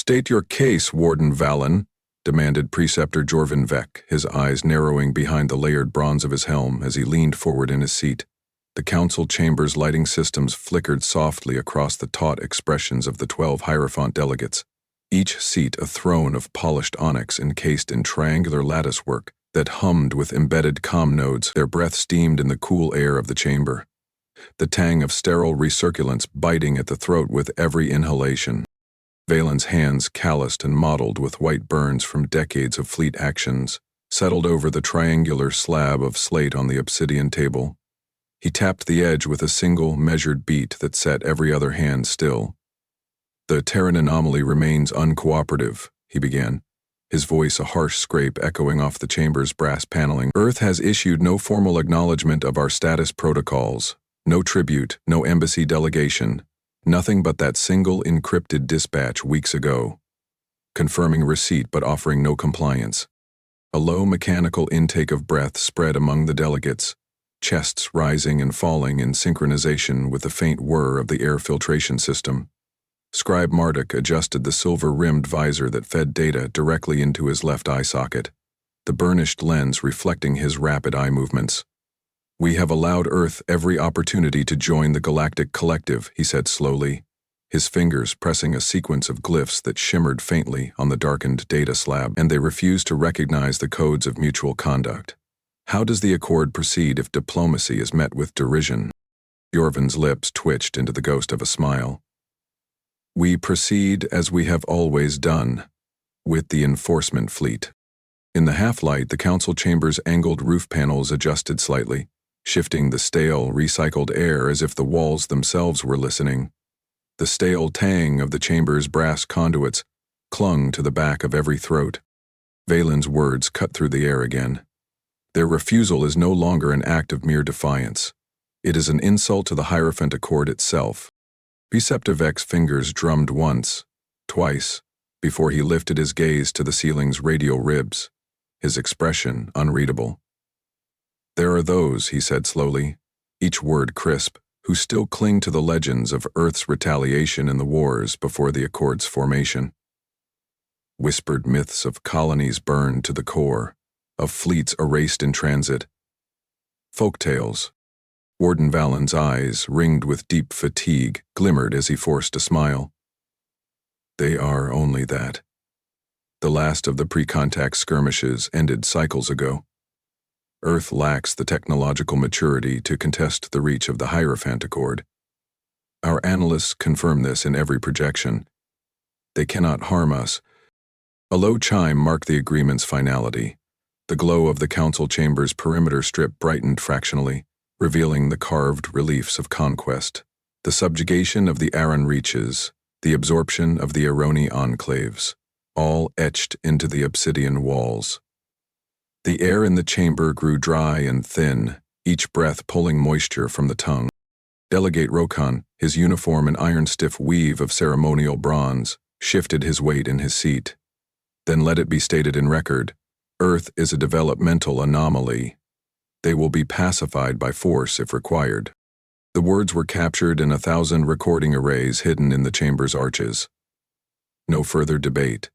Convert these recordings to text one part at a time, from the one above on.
"State your case, Warden Valen," demanded Preceptor Jorvin Vec, his eyes narrowing behind the layered bronze of his helm as he leaned forward in his seat. The council chamber's lighting systems flickered softly across the taut expressions of the 12 hierophant delegates, each seat a throne of polished onyx encased in triangular latticework that hummed with embedded comm nodes, their breath steamed in the cool air of the chamber, the tang of sterile recirculants biting at the throat with every inhalation. Valen's hands, calloused and mottled with white burns from decades of fleet actions, settled over the triangular slab of slate on the obsidian table. He tapped the edge with a single, measured beat that set every other hand still. "The Terran anomaly remains uncooperative," he began, his voice a harsh scrape echoing off the chamber's brass paneling. "Earth has issued no formal acknowledgement of our status protocols, no tribute, no embassy delegation, nothing but that single encrypted dispatch weeks ago, confirming receipt but offering no compliance." A low mechanical intake of breath spread among the delegates, chests rising and falling in synchronization with the faint whir of the air filtration system. Scribe Marduk adjusted the silver-rimmed visor that fed data directly into his left eye socket, the burnished lens reflecting his rapid eye movements. "We have allowed Earth every opportunity to join the Galactic Collective," he said slowly, his fingers pressing a sequence of glyphs that shimmered faintly on the darkened data slab, "and they refuse to recognize the codes of mutual conduct. How does the accord proceed if diplomacy is met with derision?" Jorvin's lips twitched into the ghost of a smile. "We proceed as we have always done, with the enforcement fleet." In the half-light, the council chamber's angled roof panels adjusted slightly, shifting the stale, recycled air as if the walls themselves were listening. The stale tang of the chamber's brass conduits clung to the back of every throat. Valen's words cut through the air again. "Their refusal is no longer an act of mere defiance. It is an insult to the Hierophant Accord itself." Preceptor Vec's fingers drummed once, twice, before he lifted his gaze to the ceiling's radial ribs, his expression unreadable. "There are those," he said slowly, each word crisp, "who still cling to the legends of Earth's retaliation in the wars before the Accord's formation. Whispered myths of colonies burned to the core, of fleets erased in transit. Folktales." Warden Valen's eyes, ringed with deep fatigue, glimmered as he forced a smile. "They are only that. The last of the pre-contact skirmishes ended cycles ago. Earth lacks the technological maturity to contest the reach of the Hierophant Accord. Our analysts confirm this in every projection. They cannot harm us." A low chime marked the agreement's finality. The glow of the council chamber's perimeter strip brightened fractionally, revealing the carved reliefs of conquest, the subjugation of the Aran reaches, the absorption of the Aroni enclaves, all etched into the obsidian walls. The air in the chamber grew dry and thin, each breath pulling moisture from the tongue. Delegate Rokan, his uniform an iron-stiff weave of ceremonial bronze, shifted his weight in his seat. "Then let it be stated in record, Earth is a developmental anomaly. They will be pacified by force if required." The words were captured in 1,000 recording arrays hidden in the chamber's arches. No further debate.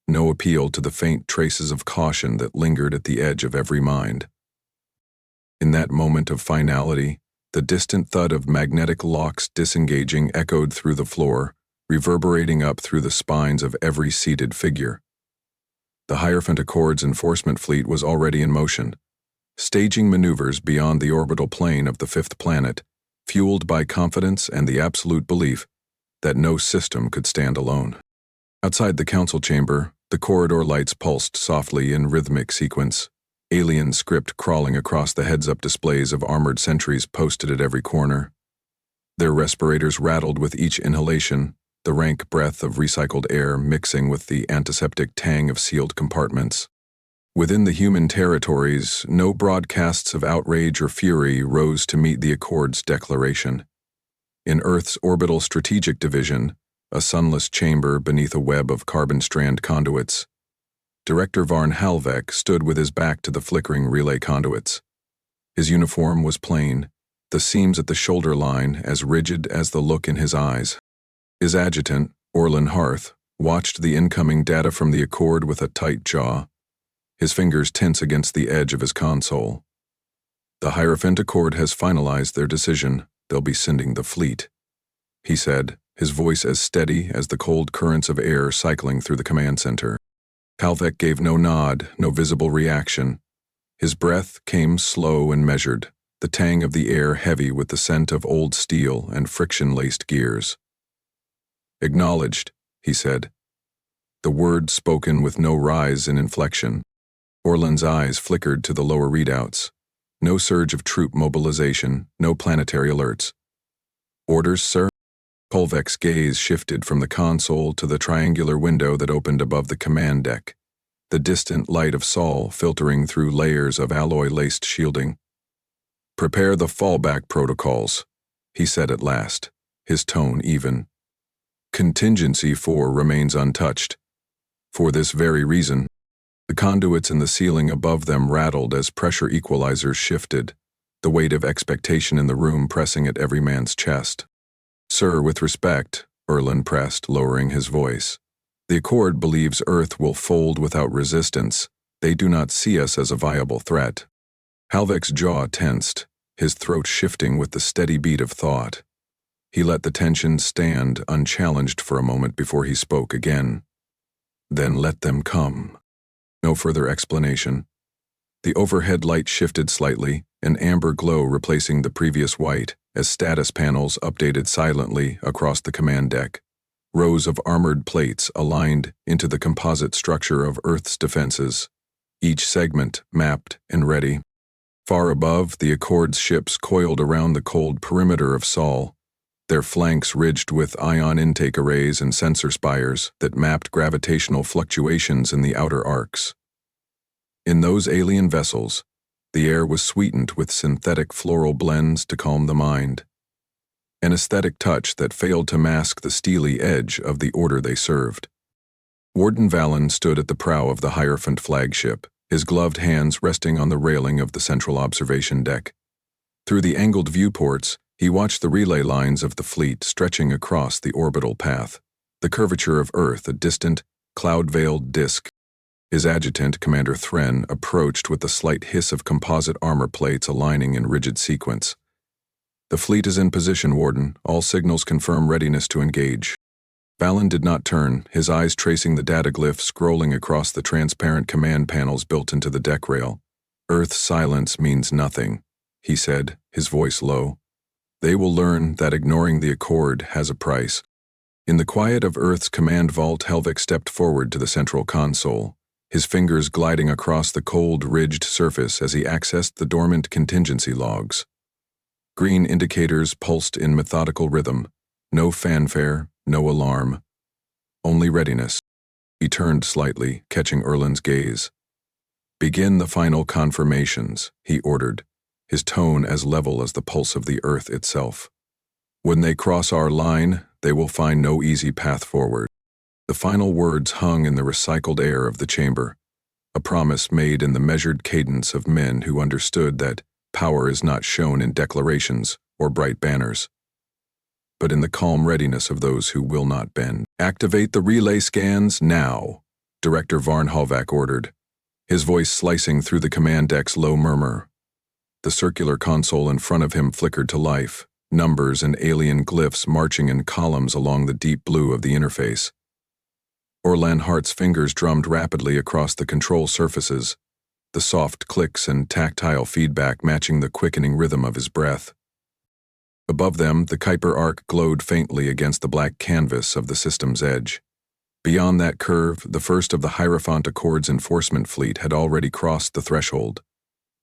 No appeal to the faint traces of caution that lingered at the edge of every mind. In that moment of finality, the distant thud of magnetic locks disengaging echoed through the floor, reverberating up through the spines of every seated figure. The Hierophant Accord's enforcement fleet was already in motion, staging maneuvers beyond the orbital plane of the fifth planet, fueled by confidence and the absolute belief that no system could stand alone. Outside the council chamber, the corridor lights pulsed softly in rhythmic sequence, alien script crawling across the heads-up displays of armored sentries posted at every corner. Their respirators rattled with each inhalation, the rank breath of recycled air mixing with the antiseptic tang of sealed compartments. Within the human territories, no broadcasts of outrage or fury rose to meet the Accord's declaration. In Earth's orbital strategic division, a sunless chamber beneath a web of carbon strand conduits, Director Varn Halvek stood with his back to the flickering relay conduits. His uniform was plain, the seams at the shoulder line as rigid as the look in his eyes. His adjutant, Orlin Harth, watched the incoming data from the Accord with a tight jaw, his fingers tense against the edge of his console. The Hierophant Accord has finalized their decision. They'll be sending the fleet, he said, his voice as steady as the cold currents of air cycling through the command center. Halvek gave no nod, no visible reaction. His breath came slow and measured, the tang of the air heavy with the scent of old steel and friction-laced gears. Acknowledged, he said, the word spoken with no rise in inflection. Orlan's eyes flickered to the lower readouts. No surge of troop mobilization, no planetary alerts. Orders, sir? Kolvek's gaze shifted from the console to the triangular window that opened above the command deck, the distant light of Sol filtering through layers of alloy-laced shielding. Prepare the fallback protocols, he said at last, his tone even. Contingency 4 remains untouched. For this very reason, the conduits in the ceiling above them rattled as pressure equalizers shifted, the weight of expectation in the room pressing at every man's chest. Sir, with respect, Orlan pressed, lowering his voice. The Accord believes Earth will fold without resistance. They do not see us as a viable threat. Halvek's jaw tensed, his throat shifting with the steady beat of thought. He let the tension stand unchallenged for a moment before he spoke again. Then let them come. No further explanation. The overhead light shifted slightly, an amber glow replacing the previous white, as status panels updated silently across the command deck. Rows of armored plates aligned into the composite structure of Earth's defenses, each segment mapped and ready. Far above, the Accord's ships coiled around the cold perimeter of Sol, their flanks ridged with ion intake arrays and sensor spires that mapped gravitational fluctuations in the outer arcs. In those alien vessels, the air was sweetened with synthetic floral blends to calm the mind, an aesthetic touch that failed to mask the steely edge of the order they served. Warden Valen stood at the prow of the Hierophant flagship, his gloved hands resting on the railing of the central observation deck. Through the angled viewports, he watched the relay lines of the fleet stretching across the orbital path, the curvature of Earth a distant, cloud-veiled disk. His adjutant, Commander Thren, approached with the slight hiss of composite armor plates aligning in rigid sequence. The fleet is in position, Warden. All signals confirm readiness to engage. Valen did not turn, his eyes tracing the data glyph scrolling across the transparent command panels built into the deck rail. Earth's silence means nothing, he said, his voice low. They will learn that ignoring the Accord has a price. In the quiet of Earth's command vault, Halvek stepped forward to the central console, his fingers gliding across the cold, ridged surface as he accessed the dormant contingency logs. Green indicators pulsed in methodical rhythm, no fanfare, no alarm, only readiness. He turned slightly, catching Erlin's gaze. Begin the final confirmations, he ordered, his tone as level as the pulse of the Earth itself. When they cross our line, they will find no easy path forward. The final words hung in the recycled air of the chamber, a promise made in the measured cadence of men who understood that power is not shown in declarations or bright banners, but in the calm readiness of those who will not bend. Activate the relay scans now, Director Varn Halvak ordered, his voice slicing through the command deck's low murmur. The circular console in front of him flickered to life, numbers and alien glyphs marching in columns along the deep blue of the interface. Orlan Hart's fingers drummed rapidly across the control surfaces, the soft clicks and tactile feedback matching the quickening rhythm of his breath. Above them, the Kuiper arc glowed faintly against the black canvas of the system's edge. Beyond that curve, the first of the Hierophant Accord's enforcement fleet had already crossed the threshold,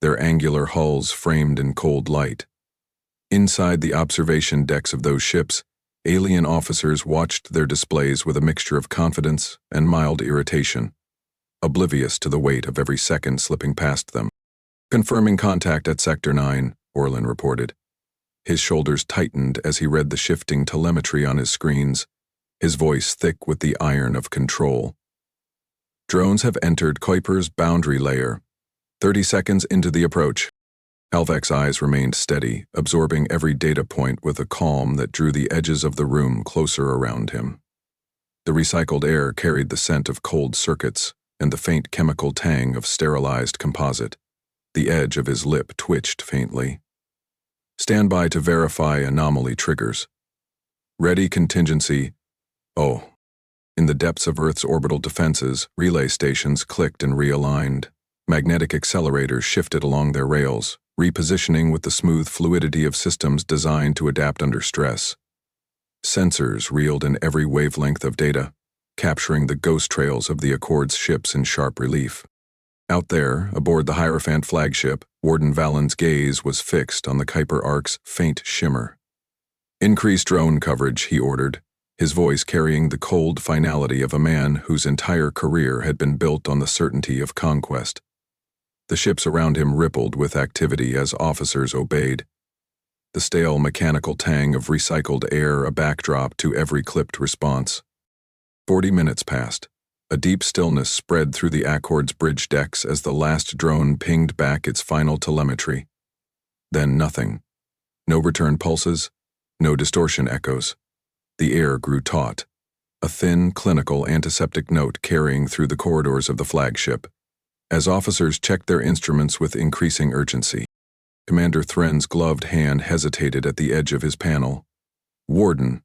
their angular hulls framed in cold light. Inside the observation decks of those ships, alien officers watched their displays with a mixture of confidence and mild irritation, oblivious to the weight of every second slipping past them. Confirming contact at Sector 9, Orlan reported. His shoulders tightened as he read the shifting telemetry on his screens, his voice thick with the iron of control. Drones have entered Kuiper's boundary layer. 30 seconds into the approach. Halvek's eyes remained steady, absorbing every data point with a calm that drew the edges of the room closer around him. The recycled air carried the scent of cold circuits and the faint chemical tang of sterilized composite. The edge of his lip twitched faintly. Stand by to verify anomaly triggers. Ready contingency. Oh. In the depths of Earth's orbital defenses, relay stations clicked and realigned. Magnetic accelerators shifted along their rails, repositioning with the smooth fluidity of systems designed to adapt under stress. Sensors reeled in every wavelength of data, capturing the ghost trails of the Accord's ships in sharp relief. Out there, aboard the Hierophant flagship, Warden Valen's gaze was fixed on the Kuiper Ark's faint shimmer. Increase drone coverage, he ordered, his voice carrying the cold finality of a man whose entire career had been built on the certainty of conquest. The ships around him rippled with activity as officers obeyed. The stale mechanical tang of recycled air a backdrop to every clipped response. 40 minutes passed. A deep stillness spread through the Accord's bridge decks as the last drone pinged back its final telemetry. Then nothing. No return pulses, no distortion echoes. The air grew taut, a thin, clinical antiseptic note carrying through the corridors of the flagship. As officers checked their instruments with increasing urgency, Commander Thren's gloved hand hesitated at the edge of his panel. "Warden,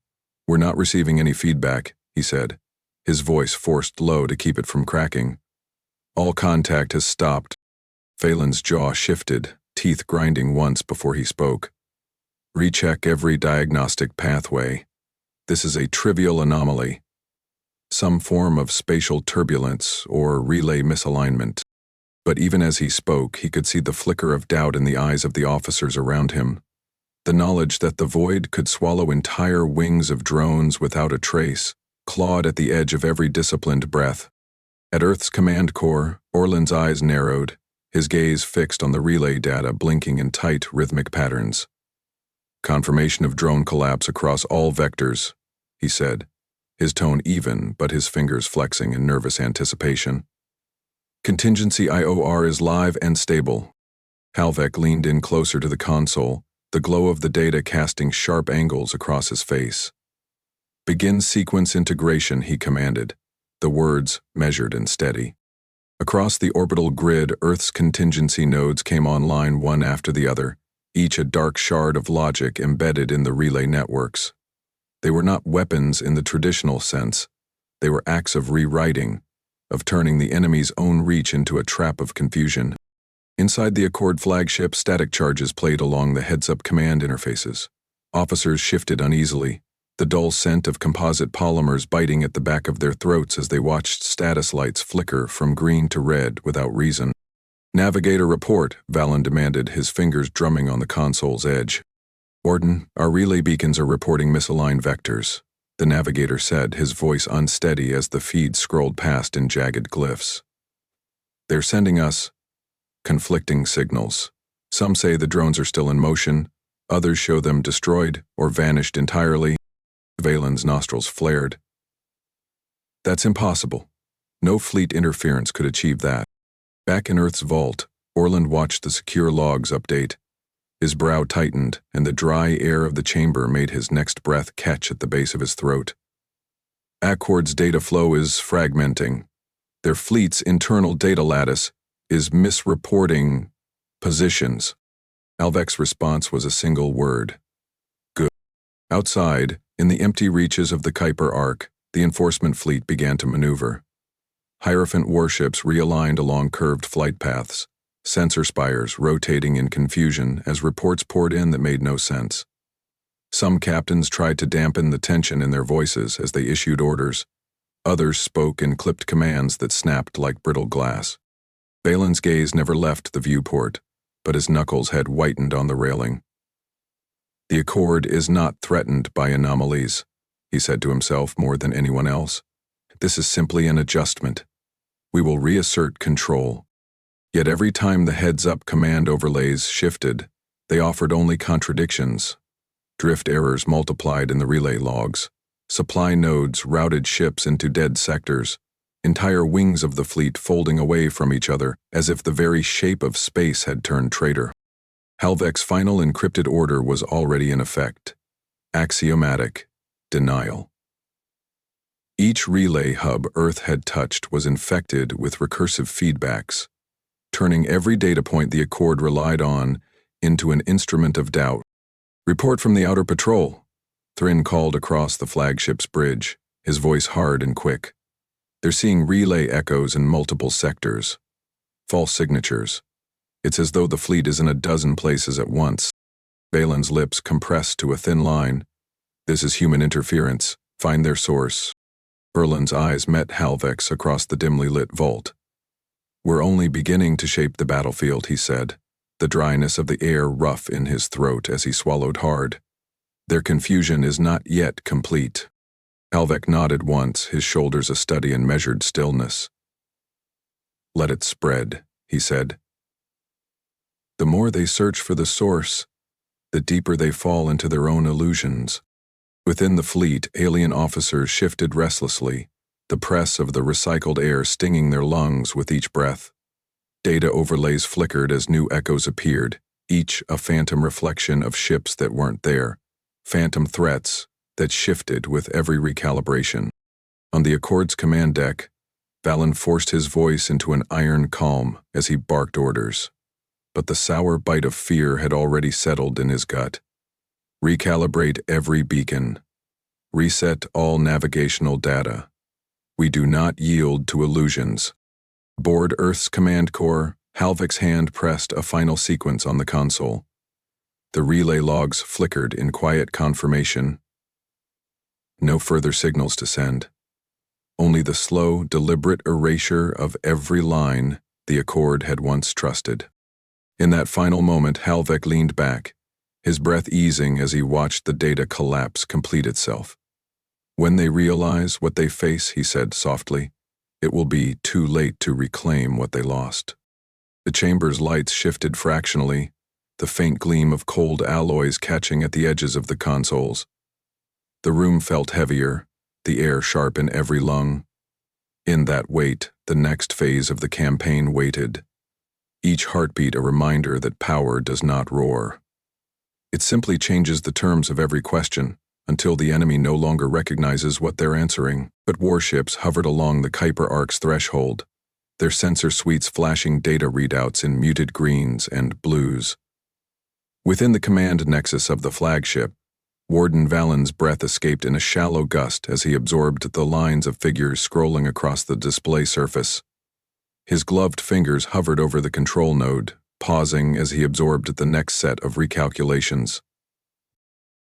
we're not receiving any feedback," he said, his voice forced low to keep it from cracking. "All contact has stopped." Valen's jaw shifted, teeth grinding once before he spoke. "Recheck every diagnostic pathway. This is a trivial anomaly. Some form of spatial turbulence or relay misalignment." But even as he spoke, he could see the flicker of doubt in the eyes of the officers around him. The knowledge that the void could swallow entire wings of drones without a trace clawed at the edge of every disciplined breath. At Earth's command core, Orland's eyes narrowed, his gaze fixed on the relay data blinking in tight, rhythmic patterns. "Confirmation of drone collapse across all vectors," he said, his tone even but his fingers flexing in nervous anticipation. "Contingency IOR is live and stable." Halvek leaned in closer to the console, the glow of the data casting sharp angles across his face. "Begin sequence integration," he commanded, the words measured and steady. Across the orbital grid, Earth's contingency nodes came online one after the other, each a dark shard of logic embedded in the relay networks. They were not weapons in the traditional sense. They were acts of rewriting, of turning the enemy's own reach into a trap of confusion. Inside the Accord flagship, static charges played along the heads-up command interfaces. Officers shifted uneasily, the dull scent of composite polymers biting at the back of their throats as they watched status lights flicker from green to red without reason. "Navigator report," Valen demanded, his fingers drumming on the console's edge. "Warden, our relay beacons are reporting misaligned vectors," the navigator said, his voice unsteady as the feed scrolled past in jagged glyphs. "They're sending us conflicting signals. Some say the drones are still in motion, others show them destroyed or vanished entirely." Valen's nostrils flared. "That's impossible. No fleet interference could achieve that." Back in Earth's vault, Orland watched the secure logs update. His brow tightened, and the dry air of the chamber made his next breath catch at the base of his throat. "Accord's data flow is fragmenting. Their fleet's internal data lattice is misreporting positions." Halvek's response was a single word: "Good." Outside, in the empty reaches of the Kuiper Ark, the enforcement fleet began to maneuver. Hierophant warships realigned along curved flight paths, sensor spires rotating in confusion as reports poured in that made no sense. Some captains tried to dampen the tension in their voices as they issued orders. Others spoke in clipped commands that snapped like brittle glass. Valen's gaze never left the viewport, but his knuckles had whitened on the railing. "The Accord is not threatened by anomalies," he said to himself more than anyone else. "This is simply an adjustment. We will reassert control." Yet every time the heads-up command overlays shifted, they offered only contradictions. Drift errors multiplied in the relay logs. Supply nodes routed ships into dead sectors, entire wings of the fleet folding away from each other as if the very shape of space had turned traitor. Halvek's final encrypted order was already in effect. Axiomatic denial. Each relay hub Earth had touched was infected with recursive feedbacks, turning every data point the Accord relied on into an instrument of doubt. "Report from the outer patrol," Thrin called across the flagship's bridge, his voice hard and quick. "They're seeing relay echoes in multiple sectors. False signatures. It's as though the fleet is in a dozen places at once." Valen's lips compressed to a thin line. "This is human interference. Find their source." Erland's eyes met Halvek's across the dimly lit vault. "We're only beginning to shape the battlefield," he said, the dryness of the air rough in his throat as he swallowed hard. "Their confusion is not yet complete." Halvek nodded once, his shoulders a study in measured stillness. "Let it spread," he said. "The more they search for the source, the deeper they fall into their own illusions." Within the fleet, alien officers shifted restlessly, the press of the recycled air stinging their lungs with each breath. Data overlays flickered as new echoes appeared, each a phantom reflection of ships that weren't there, phantom threats that shifted with every recalibration. On the Accord's command deck, Valen forced his voice into an iron calm as he barked orders. But the sour bite of fear had already settled in his gut. "Recalibrate every beacon. Reset all navigational data. We do not yield to illusions." Aboard Earth's command core, Halvek's hand pressed a final sequence on the console. The relay logs flickered in quiet confirmation. No further signals to send. Only the slow, deliberate erasure of every line the Accord had once trusted. In that final moment, Halvek leaned back, his breath easing as he watched the data collapse complete itself. "When they realize what they face," he said softly, "it will be too late to reclaim what they lost." The chamber's lights shifted fractionally, the faint gleam of cold alloys catching at the edges of the consoles. The room felt heavier, the air sharp in every lung. In that weight, the next phase of the campaign waited. Each heartbeat a reminder that power does not roar. It simply changes the terms of every question, until the enemy no longer recognizes what they're answering. But warships hovered along the Kuiper Ark's threshold, their sensor suites flashing data readouts in muted greens and blues. Within the command nexus of the flagship, Warden Valen's breath escaped in a shallow gust as he absorbed the lines of figures scrolling across the display surface. His gloved fingers hovered over the control node, pausing as he absorbed the next set of recalculations.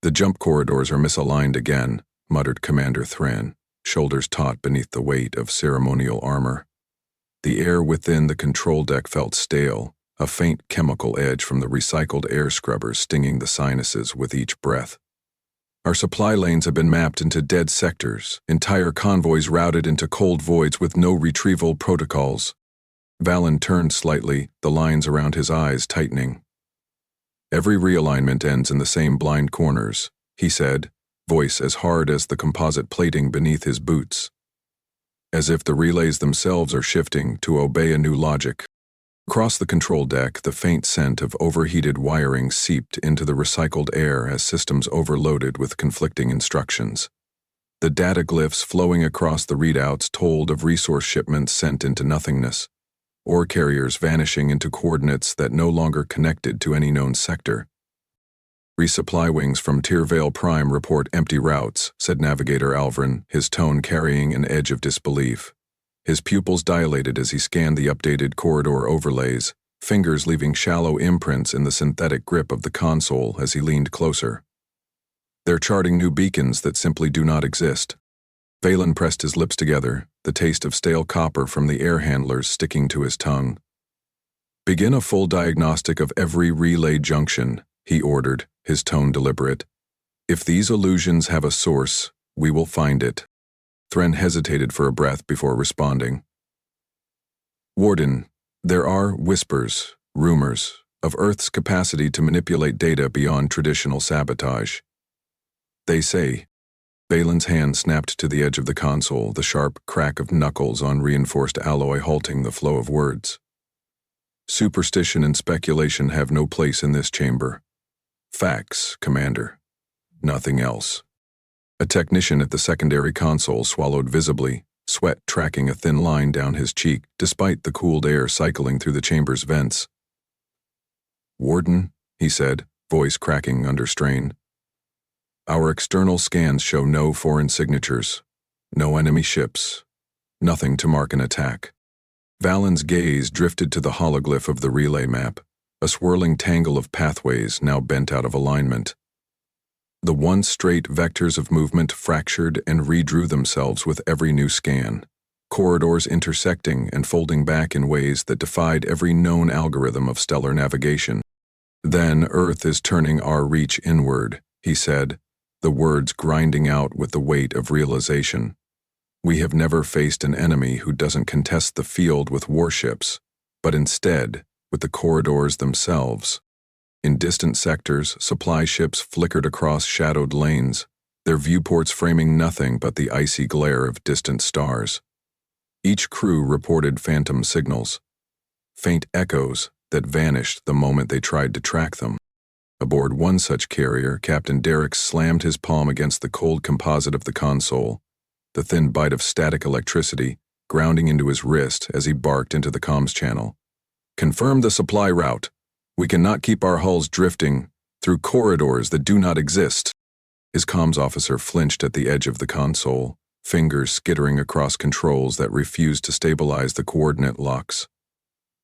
"The jump corridors are misaligned again," muttered Commander Thran, shoulders taut beneath the weight of ceremonial armor. The air within the control deck felt stale, a faint chemical edge from the recycled air scrubbers stinging the sinuses with each breath. "Our supply lanes have been mapped into dead sectors, entire convoys routed into cold voids with no retrieval protocols." Valen turned slightly, the lines around his eyes tightening. "Every realignment ends in the same blind corners," he said, voice as hard as the composite plating beneath his boots. "As if the relays themselves are shifting to obey a new logic." Across the control deck, the faint scent of overheated wiring seeped into the recycled air as systems overloaded with conflicting instructions. The data glyphs flowing across the readouts told of resource shipments sent into nothingness, or carriers vanishing into coordinates that no longer connected to any known sector. "Resupply wings from Tyrvale Prime report empty routes," said Navigator Alvrin, his tone carrying an edge of disbelief. His pupils dilated as he scanned the updated corridor overlays, fingers leaving shallow imprints in the synthetic grip of the console as he leaned closer. "They're charting new beacons that simply do not exist." Valen pressed his lips together, the taste of stale copper from the air handlers sticking to his tongue. "Begin a full diagnostic of every relay junction," he ordered, his tone deliberate. "If these illusions have a source, we will find it." Thran hesitated for a breath before responding. "Warden, there are whispers, rumors, of Earth's capacity to manipulate data beyond traditional sabotage. They say." Valen's hand snapped to the edge of the console, the sharp crack of knuckles on reinforced alloy halting the flow of words. "Superstition and speculation have no place in this chamber. Facts, Commander. Nothing else." A technician at the secondary console swallowed visibly, sweat tracking a thin line down his cheek despite the cooled air cycling through the chamber's vents. "Warden," he said, voice cracking under strain. "Our external scans show no foreign signatures, no enemy ships, nothing to mark an attack." Valen's gaze drifted to the hologlyph of the relay map, a swirling tangle of pathways now bent out of alignment. The once straight vectors of movement fractured and redrew themselves with every new scan, corridors intersecting and folding back in ways that defied every known algorithm of stellar navigation. "Then Earth is turning our reach inward," he said, the words grinding out with the weight of realization. "We have never faced an enemy who doesn't contest the field with warships, but instead with the corridors themselves." In distant sectors, supply ships flickered across shadowed lanes, their viewports framing nothing but the icy glare of distant stars. Each crew reported phantom signals, faint echoes that vanished the moment they tried to track them. Aboard one such carrier, Captain Derrick slammed his palm against the cold composite of the console, the thin bite of static electricity grounding into his wrist as he barked into the comms channel. "Confirm the supply route. We cannot keep our hulls drifting through corridors that do not exist." His comms officer flinched at the edge of the console, fingers skittering across controls that refused to stabilize the coordinate locks.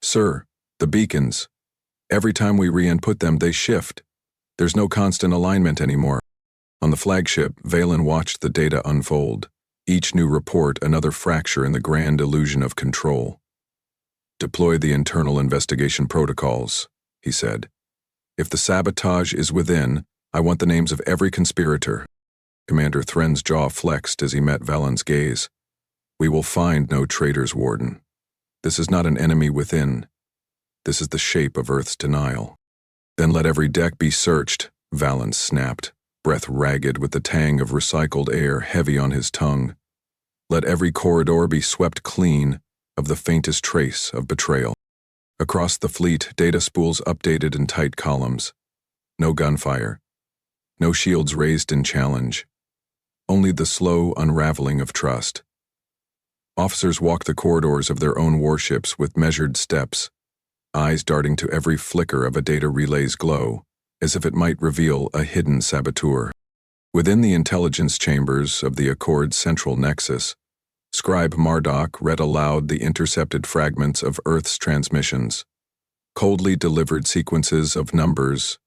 "Sir, the beacons. Every time we re-input them, they shift. There's no constant alignment anymore." On the flagship, Valen watched the data unfold, each new report another fracture in the grand illusion of control. "Deploy the internal investigation protocols," he said. "If the sabotage is within, I want the names of every conspirator." Commander Thren's jaw flexed as he met Valen's gaze. "We will find no traitors, Warden. This is not an enemy within. This is the shape of Earth's denial." "Then let every deck be searched," Valen snapped, breath ragged with the tang of recycled air heavy on his tongue. "Let every corridor be swept clean of the faintest trace of betrayal." Across the fleet, data spools updated in tight columns. No gunfire. No shields raised in challenge. Only the slow unraveling of trust. Officers walked the corridors of their own warships with measured steps, eyes darting to every flicker of a data relay's glow, as if it might reveal a hidden saboteur. Within the intelligence chambers of the Accord's central nexus, Scribe Marduk read aloud the intercepted fragments of Earth's transmissions, coldly delivered sequences of numbers,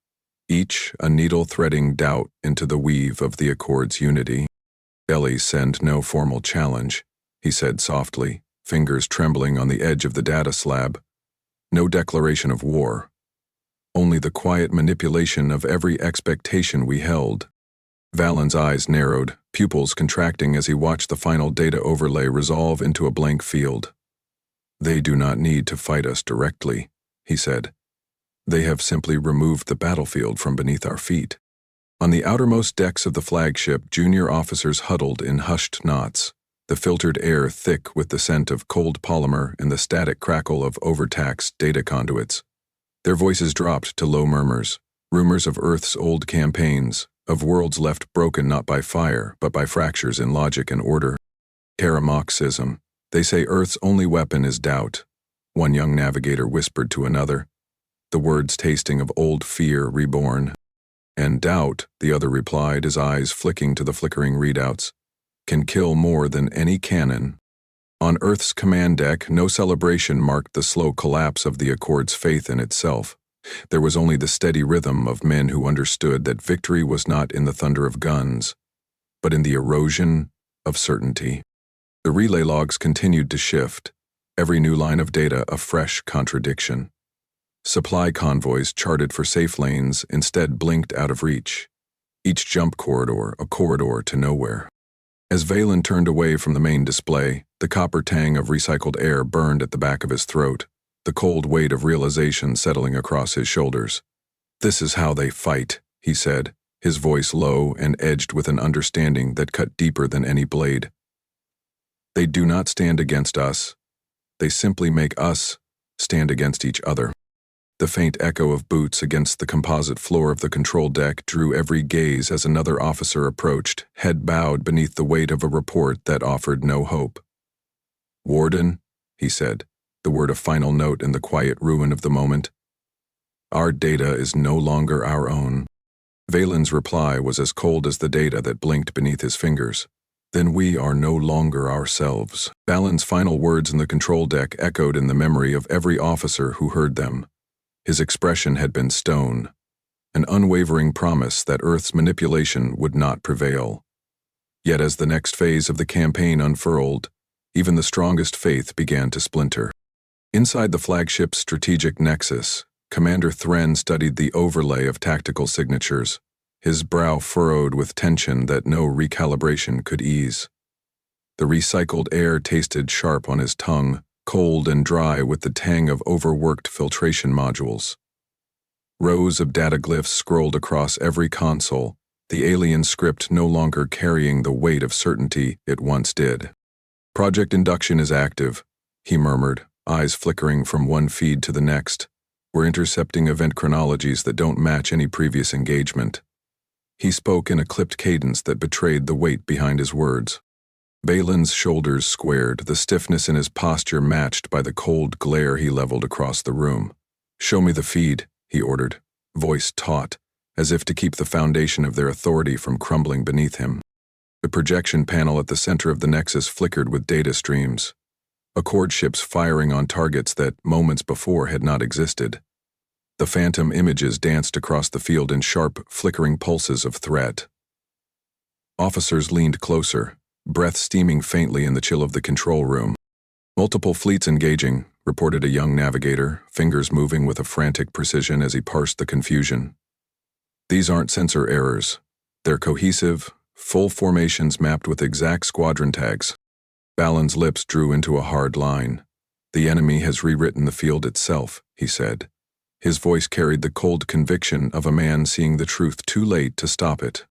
each a needle threading doubt into the weave of the Accord's unity. "Ellie, send no formal challenge," he said softly, fingers trembling on the edge of the data slab. "No declaration of war. Only the quiet manipulation of every expectation we held." Valen's eyes narrowed, pupils contracting as he watched the final data overlay resolve into a blank field. "They do not need to fight us directly," he said. "They have simply removed the battlefield from beneath our feet." On the outermost decks of the flagship, junior officers huddled in hushed knots, the filtered air thick with the scent of cold polymer and the static crackle of overtaxed data conduits. Their voices dropped to low murmurs, rumors of Earth's old campaigns, of worlds left broken not by fire, but by fractures in logic and order. "Paramoxism. They say Earth's only weapon is doubt," one young navigator whispered to another, the words tasting of old fear reborn. "And doubt," the other replied, his eyes flicking to the flickering readouts, "can kill more than any cannon." On Earth's command deck, no celebration marked the slow collapse of the Accord's faith in itself. There was only the steady rhythm of men who understood that victory was not in the thunder of guns, but in the erosion of certainty. The relay logs continued to shift, every new line of data a fresh contradiction. Supply convoys charted for safe lanes instead blinked out of reach, each jump corridor a corridor to nowhere. As Valen turned away from the main display, the copper tang of recycled air burned at the back of his throat, the cold weight of realization settling across his shoulders. "This is how they fight," he said, his voice low and edged with an understanding that cut deeper than any blade. "They do not stand against us. They simply make us stand against each other." The faint echo of boots against the composite floor of the control deck drew every gaze as another officer approached, head bowed beneath the weight of a report that offered no hope. "Warden," he said, the word a final note in the quiet ruin of the moment. "Our data is no longer our own." Valen's reply was as cold as the data that blinked beneath his fingers. "Then we are no longer ourselves." Valen's final words in the control deck echoed in the memory of every officer who heard them. His expression had been stone, an unwavering promise that Earth's manipulation would not prevail. Yet as the next phase of the campaign unfurled, even the strongest faith began to splinter. Inside the flagship's strategic nexus, Commander Thren studied the overlay of tactical signatures, his brow furrowed with tension that no recalibration could ease. The recycled air tasted sharp on his tongue, cold and dry with the tang of overworked filtration modules. Rows of data glyphs scrolled across every console, the alien script no longer carrying the weight of certainty it once did. "Project Induction is active," he murmured, eyes flickering from one feed to the next. "We're intercepting event chronologies that don't match any previous engagement." He spoke in a clipped cadence that betrayed the weight behind his words. Valen's shoulders squared, the stiffness in his posture matched by the cold glare he leveled across the room. "Show me the feed," he ordered, voice taut, as if to keep the foundation of their authority from crumbling beneath him. The projection panel at the center of the nexus flickered with data streams. Accord ships firing on targets that, moments before, had not existed. The phantom images danced across the field in sharp, flickering pulses of threat. Officers leaned closer, breath steaming faintly in the chill of the control room. "Multiple fleets engaging," reported a young navigator, fingers moving with a frantic precision as he parsed the confusion. "These aren't sensor errors. They're cohesive, full formations mapped with exact squadron tags." Valen's lips drew into a hard line. "The enemy has rewritten the field itself," he said. His voice carried the cold conviction of a man seeing the truth too late to stop it.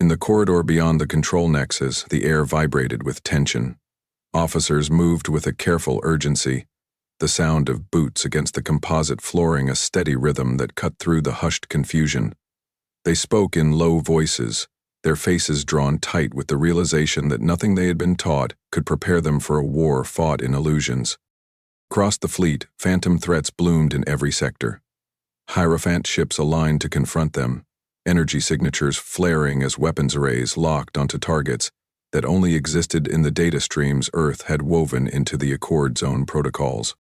In the corridor beyond the control nexus, the air vibrated with tension. Officers moved with a careful urgency, the sound of boots against the composite flooring a steady rhythm that cut through the hushed confusion. They spoke in low voices, their faces drawn tight with the realization that nothing they had been taught could prepare them for a war fought in illusions. Across the fleet, phantom threats bloomed in every sector. Hierophant ships aligned to confront them, energy signatures flaring as weapons arrays locked onto targets that only existed in the data streams Earth had woven into the Accord Zone protocols.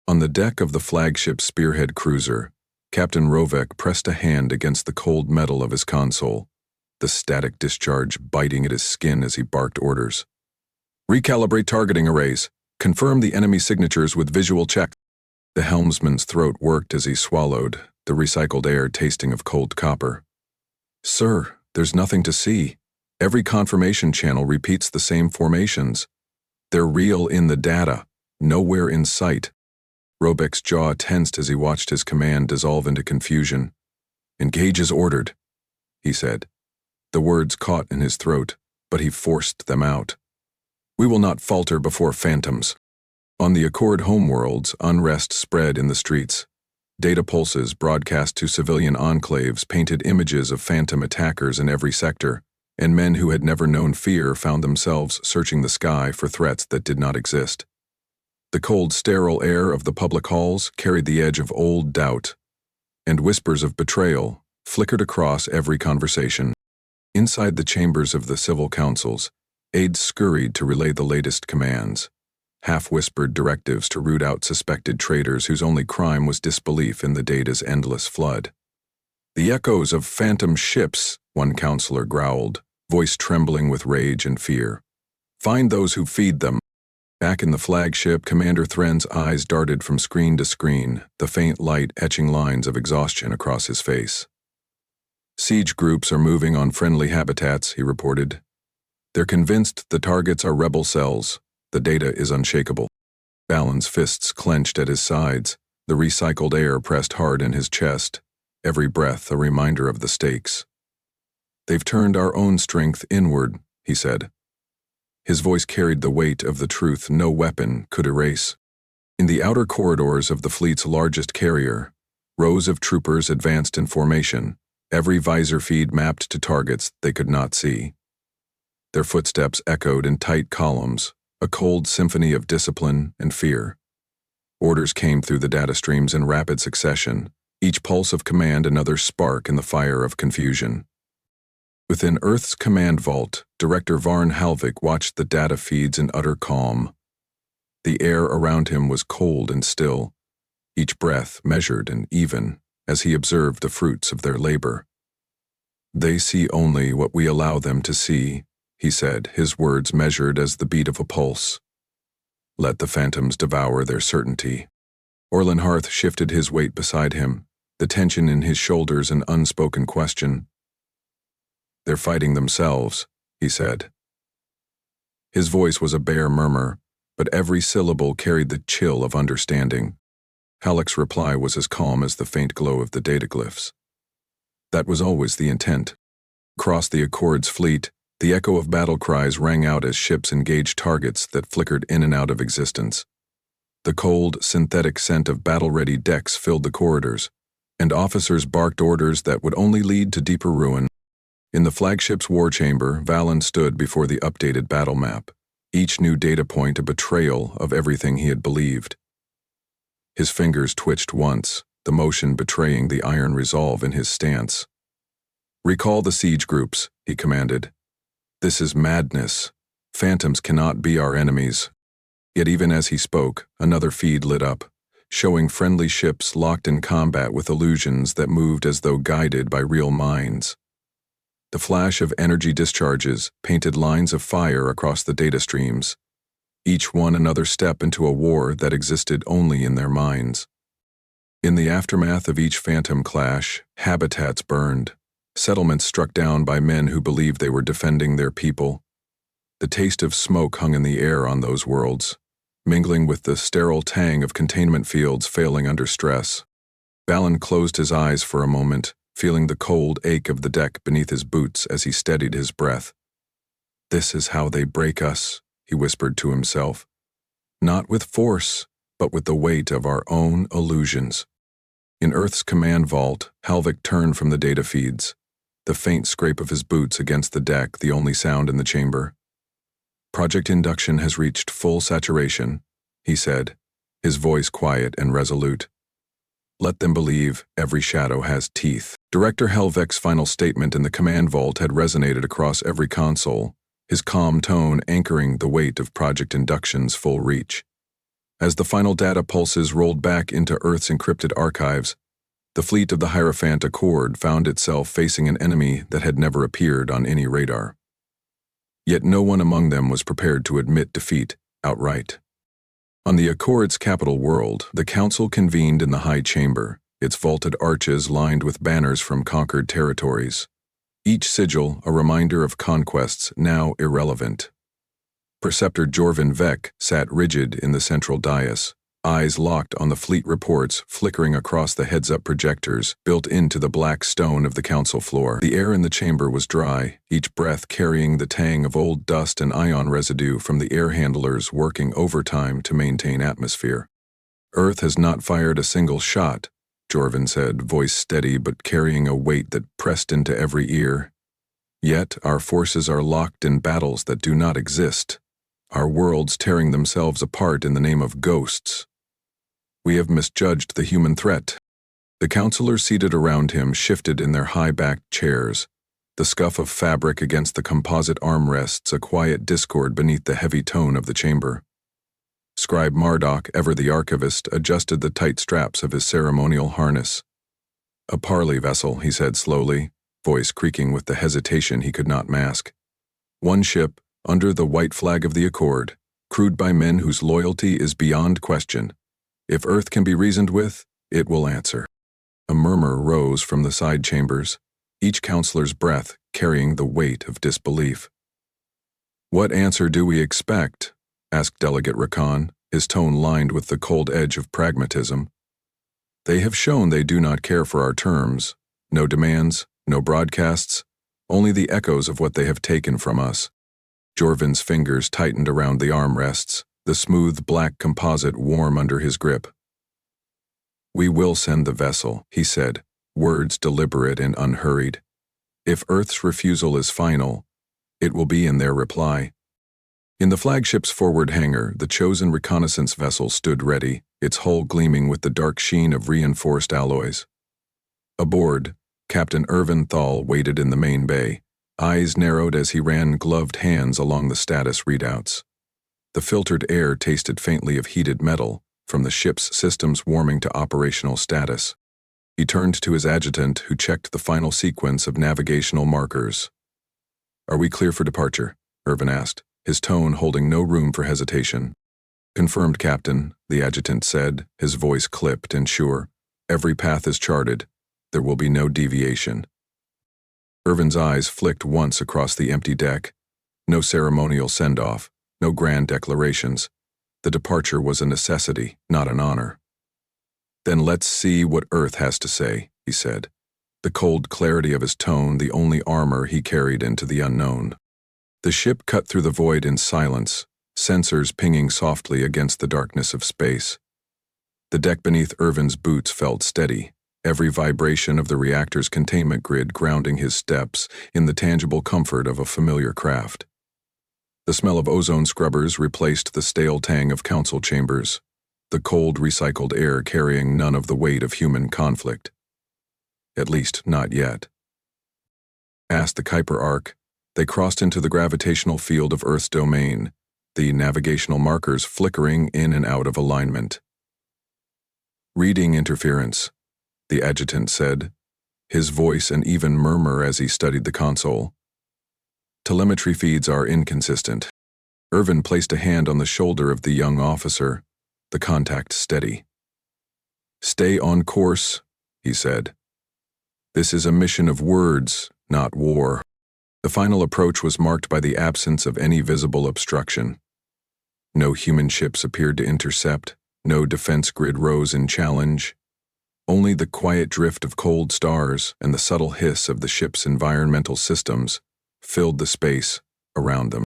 On the deck of the flagship spearhead cruiser, Captain Rovek pressed a hand against the cold metal of his console, the static discharge biting at his skin as he barked orders. "Recalibrate targeting arrays. Confirm the enemy signatures with visual checks." The helmsman's throat worked as he swallowed, the recycled air tasting of cold copper. "Sir, there's nothing to see. Every confirmation channel repeats the same formations. They're real in the data, nowhere in sight." Robek's jaw tensed as he watched his command dissolve into confusion. "Engage as ordered," he said. The words caught in his throat, but he forced them out. "We will not falter before phantoms." On the Accord homeworlds, unrest spread in the streets. Data pulses broadcast to civilian enclaves painted images of phantom attackers in every sector, and men who had never known fear found themselves searching the sky for threats that did not exist. The cold, sterile air of the public halls carried the edge of old doubt, and whispers of betrayal flickered across every conversation. Inside the chambers of the civil councils, aides scurried to relay the latest commands, half-whispered directives to root out suspected traitors whose only crime was disbelief in the data's endless flood. "The echoes of phantom ships," one counselor growled, voice trembling with rage and fear. "Find those who feed them." Back in the flagship, Commander Thren's eyes darted from screen to screen, the faint light etching lines of exhaustion across his face. "Siege groups are moving on friendly habitats," he reported. "They're convinced the targets are rebel cells. The data is unshakable." Valen's fists clenched at his sides, the recycled air pressed hard in his chest, every breath a reminder of the stakes. "They've turned our own strength inward," he said. His voice carried the weight of the truth no weapon could erase. In the outer corridors of the fleet's largest carrier, Rows of troopers advanced in formation, every visor feed mapped to targets they could not see. Their footsteps echoed in tight columns, a cold symphony of discipline and fear. Orders came through the data streams in rapid succession, each pulse of command another spark in the fire of confusion. Within Earth's command vault, Director Varn Halvik watched the data feeds in utter calm. The air around him was cold and still, each breath measured and even, as he observed the fruits of their labor. "They see only what we allow them to see," he said, his words measured as the beat of a pulse. "Let the phantoms devour their certainty." Orlin Harth shifted his weight beside him, the tension in his shoulders an unspoken question. "They're fighting themselves," he said. His voice was a bare murmur, but every syllable carried the chill of understanding. Halleck's reply was as calm as the faint glow of the dataglyphs. That was always the intent. Across the Accord's fleet, the echo of battle cries rang out as ships engaged targets that flickered in and out of existence. The cold, synthetic scent of battle-ready decks filled the corridors, and officers barked orders that would only lead to deeper ruin. In the flagship's war chamber, Valen stood before the updated battle map, each new data point a betrayal of everything he had believed. His fingers twitched once, the motion betraying the iron resolve in his stance. "Recall the siege groups," he commanded. "This is madness. Phantoms cannot be our enemies." Yet even as he spoke, another feed lit up, showing friendly ships locked in combat with illusions that moved as though guided by real minds. The flash of energy discharges painted lines of fire across the data streams, each one another step into a war that existed only in their minds. In the aftermath of each phantom clash, habitats burned, settlements struck down by men who believed they were defending their people. The taste of smoke hung in the air on those worlds, mingling with the sterile tang of containment fields failing under stress. Valen closed his eyes for a moment, feeling the cold ache of the deck beneath his boots as he steadied his breath. "This is how they break us," he whispered to himself. "Not with force, but with the weight of our own illusions." In Earth's command vault, Halvik turned from the data feeds, the faint scrape of his boots against the deck the only sound in the chamber. "Project Induction has reached full saturation," he said, his voice quiet and resolute. "Let them believe every shadow has teeth." Director Halvik's final statement in the command vault had resonated across every console, his calm tone anchoring the weight of Project Induction's full reach. As the final data pulses rolled back into Earth's encrypted archives, the fleet of the Hierophant Accord found itself facing an enemy that had never appeared on any radar. Yet no one among them was prepared to admit defeat outright. On the Accord's capital world, the Council convened in the High Chamber, its vaulted arches lined with banners from conquered territories. Each sigil a reminder of conquests now irrelevant. Preceptor Jorvin Vek sat rigid in the central dais, eyes locked on the fleet reports flickering across the heads-up projectors built into the black stone of the council floor. The air in the chamber was dry, each breath carrying the tang of old dust and ion residue from the air handlers working overtime to maintain atmosphere. "Earth has not fired a single shot," Jorvin said, voice steady but carrying a weight that pressed into every ear. "Yet our forces are locked in battles that do not exist, our worlds tearing themselves apart in the name of ghosts. We have misjudged the human threat." The counselors seated around him shifted in their high-backed chairs, the scuff of fabric against the composite armrests a quiet discord beneath the heavy tone of the chamber. Scribe Marduk, ever the archivist, adjusted the tight straps of his ceremonial harness. "A parley vessel," he said slowly, voice creaking with the hesitation he could not mask. "One ship, under the white flag of the Accord, crewed by men whose loyalty is beyond question. If Earth can be reasoned with, it will answer." A murmur rose from the side chambers, each counselor's breath carrying the weight of disbelief. "What answer do we expect?" asked Delegate Rakan, his tone lined with the cold edge of pragmatism. "They have shown they do not care for our terms. No demands, no broadcasts, only the echoes of what they have taken from us." Jorvin's fingers tightened around the armrests, the smooth black composite warm under his grip. "We will send the vessel," he said, words deliberate and unhurried. "If Earth's refusal is final, it will be in their reply." In the flagship's forward hangar, the chosen reconnaissance vessel stood ready, its hull gleaming with the dark sheen of reinforced alloys. Aboard, Captain Irvin Thal waited in the main bay, eyes narrowed as he ran gloved hands along the status readouts. The filtered air tasted faintly of heated metal, from the ship's systems warming to operational status. He turned to his adjutant, who checked the final sequence of navigational markers. "Are we clear for departure?" Irvin asked, his tone holding no room for hesitation. "Confirmed, Captain," the adjutant said, his voice clipped and sure. "Every path is charted. There will be no deviation." Irvin's eyes flicked once across the empty deck. No ceremonial send-off, no grand declarations. The departure was a necessity, not an honor. "Then let's see what Earth has to say," he said, the cold clarity of his tone the only armor he carried into the unknown. The ship cut through the void in silence, sensors pinging softly against the darkness of space. The deck beneath Irvin's boots felt steady, every vibration of the reactor's containment grid grounding his steps in the tangible comfort of a familiar craft. The smell of ozone scrubbers replaced the stale tang of council chambers, the cold recycled air carrying none of the weight of human conflict. At least, not yet. Past the Kuiper Arc, they crossed into the gravitational field of Earth's domain, the navigational markers flickering in and out of alignment. "Reading interference," the adjutant said, his voice an even murmur as he studied the console. "Telemetry feeds are inconsistent." Irvin placed a hand on the shoulder of the young officer, the contact steady. "Stay on course," he said. "This is a mission of words, not war." The final approach was marked by the absence of any visible obstruction. No human ships appeared to intercept, no defense grid rose in challenge. Only the quiet drift of cold stars and the subtle hiss of the ship's environmental systems filled the space around them.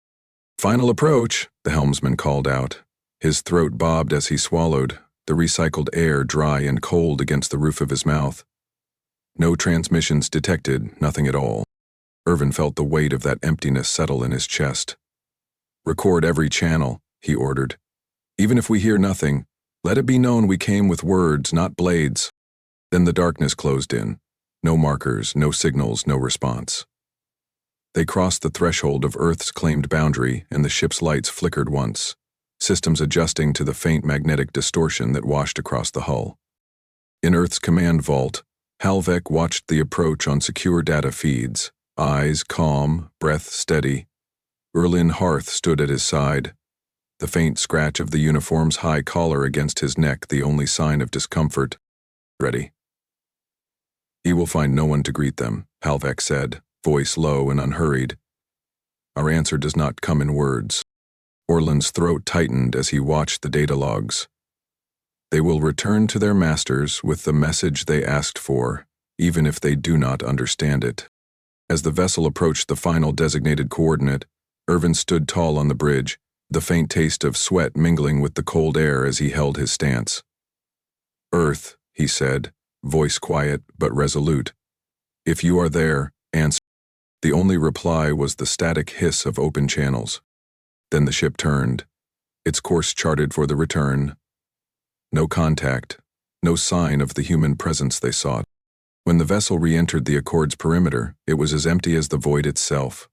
"Final approach," the helmsman called out. His throat bobbed as he swallowed, the recycled air dry and cold against the roof of his mouth. No transmissions detected, nothing at all. Irvin felt the weight of that emptiness settle in his chest. "Record every channel," he ordered. "Even if we hear nothing, let it be known we came with words, not blades." Then the darkness closed in. No markers, no signals, no response. They crossed the threshold of Earth's claimed boundary, and the ship's lights flickered once, systems adjusting to the faint magnetic distortion that washed across the hull. In Earth's command vault, Halvek watched the approach on secure data feeds, eyes calm, breath steady. Erlin Harth stood at his side, the faint scratch of the uniform's high collar against his neck the only sign of discomfort. "Ready." "He will find no one to greet them," Halvek said, voice low and unhurried. "Our answer does not come in words." Orlin's throat tightened as he watched the data logs. "They will return to their masters with the message they asked for, even if they do not understand it." As the vessel approached the final designated coordinate, Irvin stood tall on the bridge, the faint taste of sweat mingling with the cold air as he held his stance. "Earth," he said, voice quiet but resolute. "If you are there, answer." The only reply was the static hiss of open channels. Then the ship turned, its course charted for the return. No contact, no sign of the human presence they sought. When the vessel re-entered the Accord's perimeter, it was as empty as the void itself.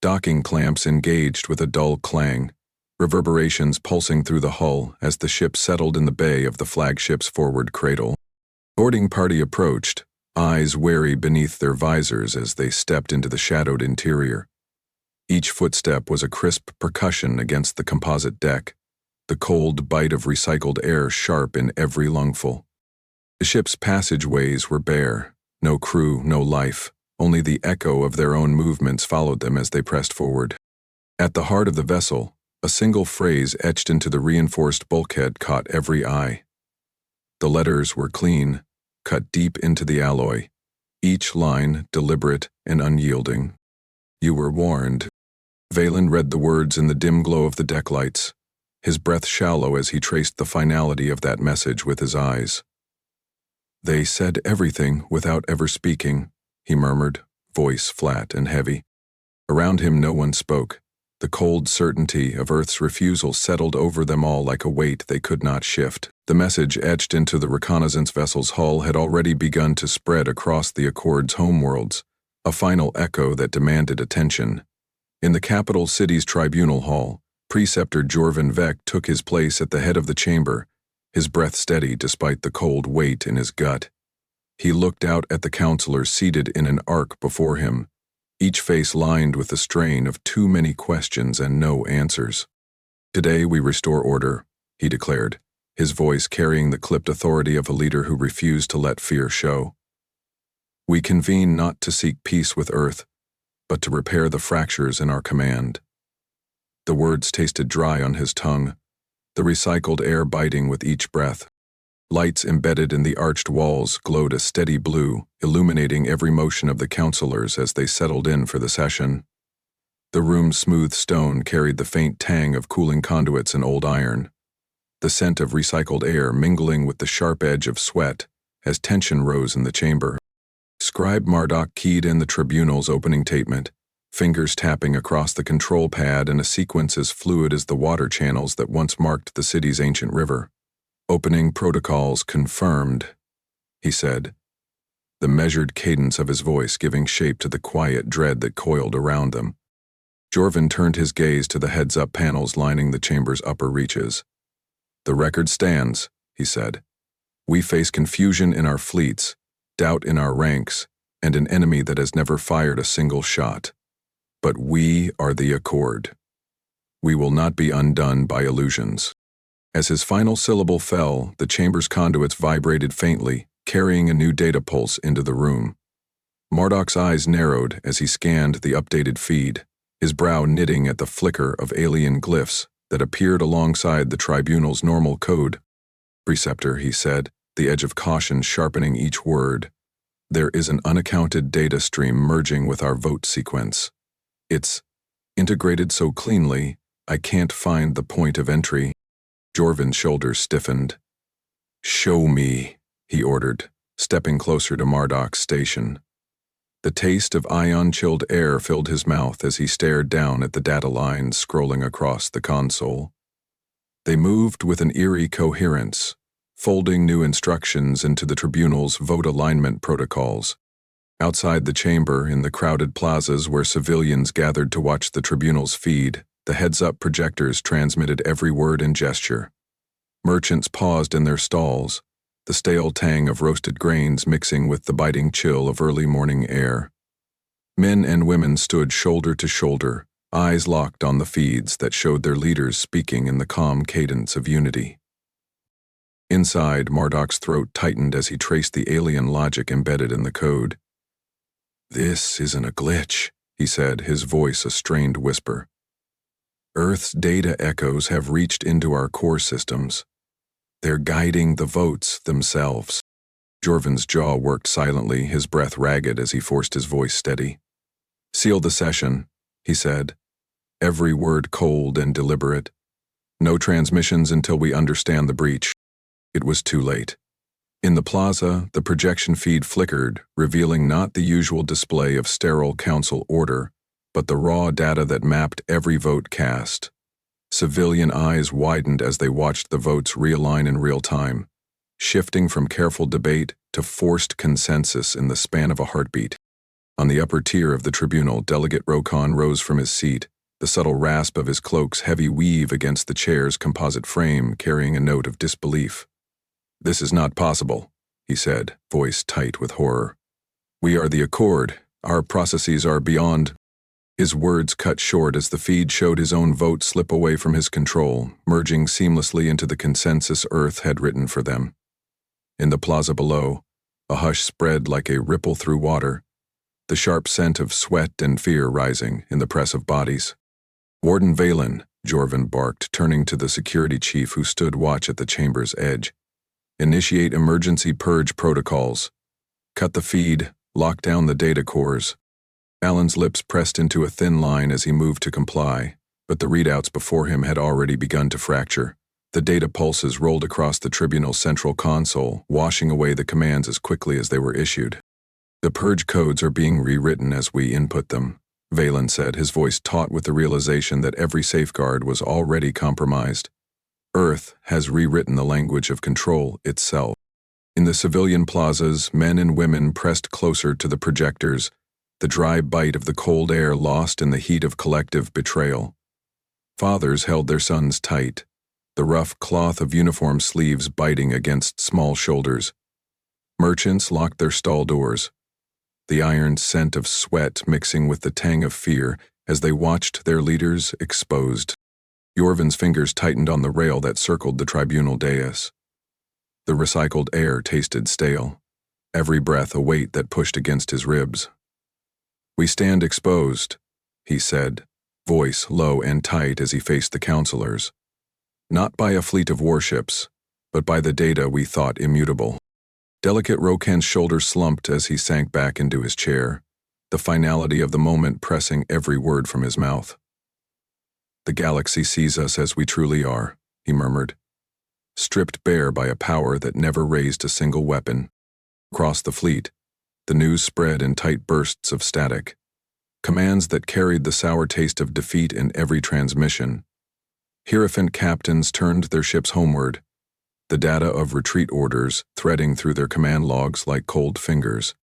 Docking clamps engaged with a dull clang, reverberations pulsing through the hull as the ship settled in the bay of the flagship's forward cradle. Boarding party approached, eyes wary beneath their visors as they stepped into the shadowed interior. Each footstep was a crisp percussion against the composite deck, the cold bite of recycled air sharp in every lungful. The ship's passageways were bare, no crew, no life, only the echo of their own movements followed them as they pressed forward. At the heart of the vessel, a single phrase etched into the reinforced bulkhead caught every eye. The letters were clean, cut deep into the alloy, each line deliberate and unyielding. "You were warned." Valen read the words in the dim glow of the deck lights, his breath shallow as he traced the finality of that message with his eyes. "They said everything without ever speaking," he murmured, voice flat and heavy. Around him no one spoke. The cold certainty of Earth's refusal settled over them all like a weight they could not shift. The message etched into the reconnaissance vessel's hull had already begun to spread across the Accord's homeworlds, a final echo that demanded attention. In the capital city's tribunal hall, Preceptor Jorvin Vec took his place at the head of the chamber, his breath steady despite the cold weight in his gut. He looked out at the counselors seated in an arc before him, each face lined with the strain of too many questions and no answers. "Today we restore order," he declared, his voice carrying the clipped authority of a leader who refused to let fear show. "We convene not to seek peace with Earth, but to repair the fractures in our command." The words tasted dry on his tongue, the recycled air biting with each breath. Lights embedded in the arched walls glowed a steady blue, illuminating every motion of the counselors as they settled in for the session. The room's smooth stone carried the faint tang of cooling conduits and old iron, the scent of recycled air mingling with the sharp edge of sweat as tension rose in the chamber. Scribe Marduk keyed in the tribunal's opening statement, fingers tapping across the control pad in a sequence as fluid as the water channels that once marked the city's ancient river. "Opening protocols confirmed," he said, the measured cadence of his voice giving shape to the quiet dread that coiled around them. Jorvin turned his gaze to the heads-up panels lining the chamber's upper reaches. "The record stands," he said. "We face confusion in our fleets, doubt in our ranks, and an enemy that has never fired a single shot. But we are the Accord. We will not be undone by illusions." As his final syllable fell, the chamber's conduits vibrated faintly, carrying a new data pulse into the room. Marduk's eyes narrowed as he scanned the updated feed, his brow knitting at the flicker of alien glyphs that appeared alongside the tribunal's normal code. "Preceptor," he said, the edge of caution sharpening each word, "there is an unaccounted data stream merging with our vote sequence. It's integrated so cleanly, I can't find the point of entry." Jorvin's shoulders stiffened. "Show me," he ordered, stepping closer to Marduk's station. The taste of ion-chilled air filled his mouth as he stared down at the data lines scrolling across the console. They moved with an eerie coherence, folding new instructions into the tribunal's vote alignment protocols. Outside the chamber, in the crowded plazas where civilians gathered to watch the tribunal's feed, the heads-up projectors transmitted every word and gesture. Merchants paused in their stalls, the stale tang of roasted grains mixing with the biting chill of early morning air. Men and women stood shoulder to shoulder, eyes locked on the feeds that showed their leaders speaking in the calm cadence of unity. Inside, Marduk's throat tightened as he traced the alien logic embedded in the code. "This isn't a glitch," he said, his voice a strained whisper. "Earth's data echoes have reached into our core systems. They're guiding the votes themselves." Jorvin's jaw worked silently, his breath ragged as he forced his voice steady. "Seal the session," he said, every word cold and deliberate. "No transmissions until we understand the breach." It was too late. In the plaza, the projection feed flickered, revealing not the usual display of sterile council order, but the raw data that mapped every vote cast. Civilian eyes widened as they watched the votes realign in real time, shifting from careful debate to forced consensus in the span of a heartbeat. On the upper tier of the tribunal, Delegate Rokon rose from his seat, the subtle rasp of his cloak's heavy weave against the chair's composite frame carrying a note of disbelief. "This is not possible," he said, voice tight with horror. "We are the Accord. Our processes are beyond—" His words cut short as the feed showed his own vote slip away from his control, merging seamlessly into the consensus Earth had written for them. In the plaza below, a hush spread like a ripple through water, the sharp scent of sweat and fear rising in the press of bodies. "Warden Valen," Jorvin barked, turning to the security chief who stood watch at the chamber's edge. "Initiate emergency purge protocols. Cut the feed, lock down the data cores." Alan's lips pressed into a thin line as he moved to comply, But the readouts before him had already begun to fracture. The data pulses rolled across the tribunal's central console, washing away the commands as quickly as they were issued. The purge codes are being rewritten as we input them, Valen said, his voice taut with the realization that every safeguard was already compromised. Earth has rewritten the language of control itself. In the civilian plazas, men and women pressed closer to the projectors, the dry bite of the cold air lost in the heat of collective betrayal. Fathers held their sons tight, the rough cloth of uniform sleeves biting against small shoulders. Merchants locked their stall doors, the iron scent of sweat mixing with the tang of fear as they watched their leaders exposed. Jorvin's fingers tightened on the rail that circled the tribunal dais. The recycled air tasted stale, every breath a weight that pushed against his ribs. "We stand exposed," he said, voice low and tight as he faced the counselors. "Not by a fleet of warships, but by the data we thought immutable." Delicate Rokan's shoulders slumped as he sank back into his chair, the finality of the moment pressing every word from his mouth. "The galaxy sees us as we truly are," he murmured, stripped bare by a power that never raised a single weapon. Across the fleet, the news spread in tight bursts of static, commands that carried the sour taste of defeat in every transmission. Hierophant captains turned their ships homeward, the data of retreat orders threading through their command logs like cold fingers.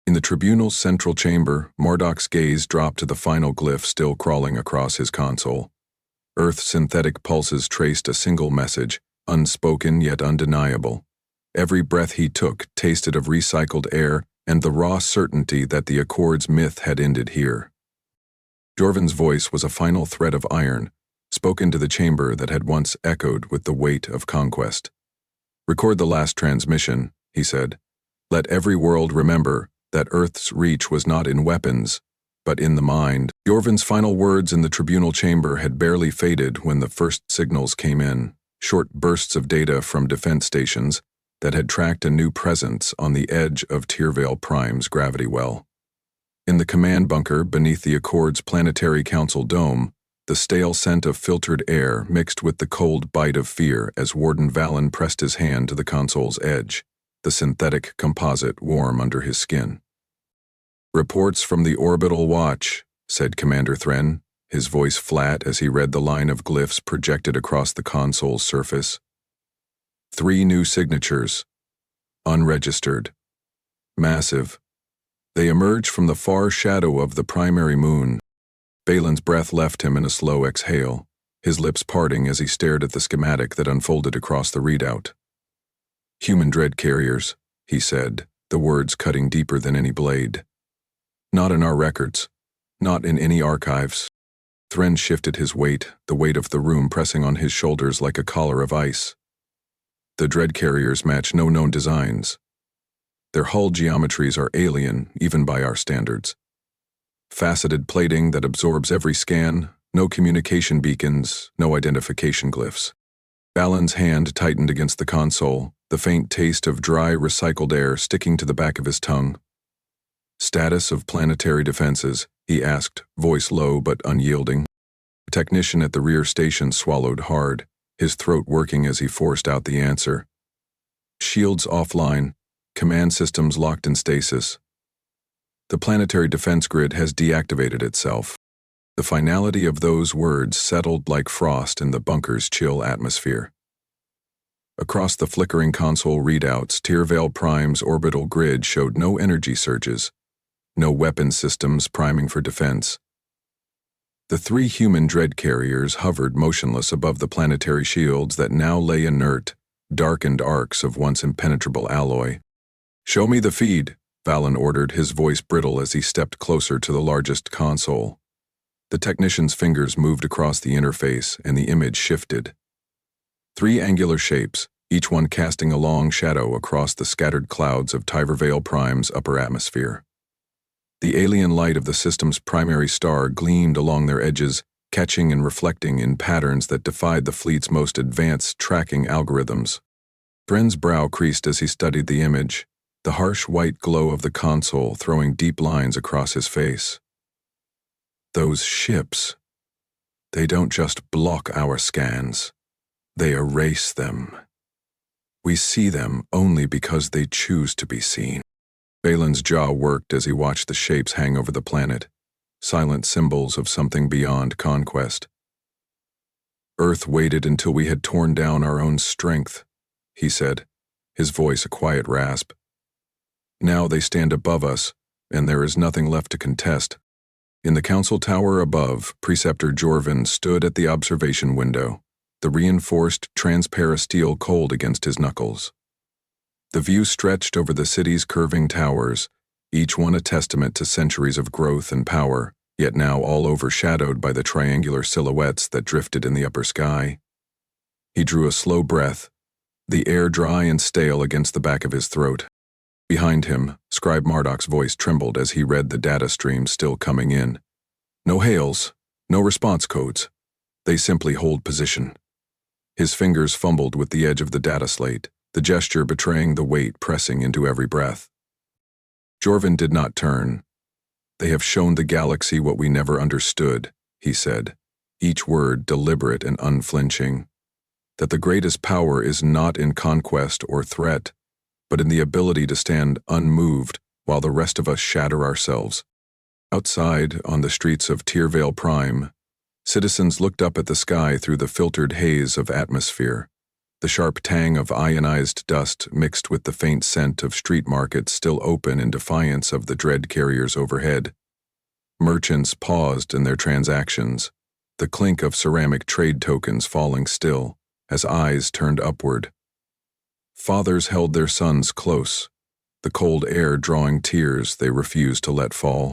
In the tribunal's central chamber, Marduk's gaze dropped to the final glyph still crawling across his console. Earth's synthetic pulses traced a single message, unspoken yet undeniable. Every breath he took tasted of recycled air and the raw certainty that the Accord's myth had ended here. Jorvin's voice was a final thread of iron, spoken to the chamber that had once echoed with the weight of conquest. "Record the last transmission," he said. "Let every world remember that Earth's reach was not in weapons, but in the mind." Jorvin's final words in the tribunal chamber had barely faded when the first signals came in, short bursts of data from defense stations that had tracked a new presence on the edge of Tyrvale Prime's gravity well. In the command bunker beneath the Accord's Planetary Council dome, the stale scent of filtered air mixed with the cold bite of fear as Warden Valen pressed his hand to the console's edge, the synthetic composite warm under his skin. "Reports from the Orbital Watch," said Commander Thren, his voice flat as he read the line of glyphs projected across the console's surface. 3 new signatures. Unregistered. Massive. They emerge from the far shadow of the primary moon. Valen's breath left him in a slow exhale, his lips parting as he stared at the schematic that unfolded across the readout. "Human dread carriers," he said, the words cutting deeper than any blade. "Not in our records. Not in any archives." Thren shifted his weight, the weight of the room pressing on his shoulders like a collar of ice. "The dread carriers match no known designs. Their hull geometries are alien, even by our standards. Faceted plating that absorbs every scan, no communication beacons, no identification glyphs." Valen's hand tightened against the console, the faint taste of dry, recycled air sticking to the back of his tongue. "Status of planetary defenses," he asked, voice low but unyielding. The technician at the rear station swallowed hard, his throat working as he forced out the answer. "Shields offline, command systems locked in stasis. The planetary defense grid has deactivated itself." The finality of those words settled like frost in the bunker's chill atmosphere. Across the flickering console readouts, Tyrvale Prime's orbital grid showed no energy surges, no weapon systems priming for defense. The 3 human dread carriers hovered motionless above the planetary shields that now lay inert, darkened arcs of once impenetrable alloy. "Show me the feed," Valen ordered, his voice brittle as he stepped closer to the largest console. The technician's fingers moved across the interface, and the image shifted. 3 angular shapes, each one casting a long shadow across the scattered clouds of Tyrvale Prime's upper atmosphere. The alien light of the system's primary star gleamed along their edges, catching and reflecting in patterns that defied the fleet's most advanced tracking algorithms. Thren's brow creased as he studied the image, the harsh white glow of the console throwing deep lines across his face. "Those ships. They don't just block our scans. They erase them. We see them only because they choose to be seen. Valen's jaw worked as he watched the shapes hang over the planet, silent symbols of something beyond conquest. Earth waited until we had torn down our own strength, he said, his voice a quiet rasp. Now they stand above us, and there is nothing left to contest. In the council tower above, Preceptor Jorvin stood at the observation window, the reinforced transparasteel cold against his knuckles. The view stretched over the city's curving towers, each one a testament to centuries of growth and power, yet now all overshadowed by the triangular silhouettes that drifted in the upper sky. He drew a slow breath, the air dry and stale against the back of his throat. Behind him, Scribe Marduk's voice trembled as he read the data stream still coming in. No hails, no response codes. They simply hold position. His fingers fumbled with the edge of the data slate, the gesture betraying the weight pressing into every breath. Jorvin did not turn. They have shown the galaxy what we never understood, he said, each word deliberate and unflinching. That the greatest power is not in conquest or threat, but in the ability to stand unmoved while the rest of us shatter ourselves. Outside, on the streets of Tyrvale Prime, citizens looked up at the sky through the filtered haze of atmosphere, the sharp tang of ionized dust mixed with the faint scent of street markets still open in defiance of the dread carriers overhead. Merchants paused in their transactions, the clink of ceramic trade tokens falling still, as eyes turned upward. Fathers held their sons close, the cold air drawing tears they refused to let fall.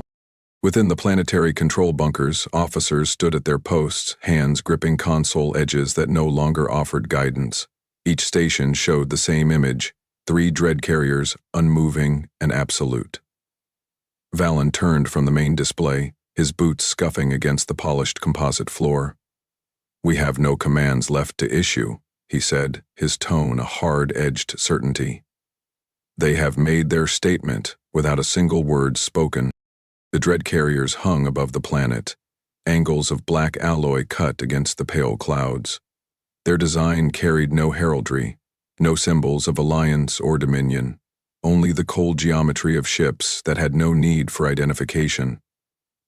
Within the planetary control bunkers, officers stood at their posts, hands gripping console edges that no longer offered guidance. Each station showed the same image, 3 dread carriers, unmoving and absolute. Valen turned from the main display, his boots scuffing against the polished composite floor. We have no commands left to issue, he said, his tone a hard-edged certainty. They have made their statement without a single word spoken. The dread carriers hung above the planet, angles of black alloy cut against the pale clouds. Their design carried no heraldry, no symbols of alliance or dominion, only the cold geometry of ships that had no need for identification.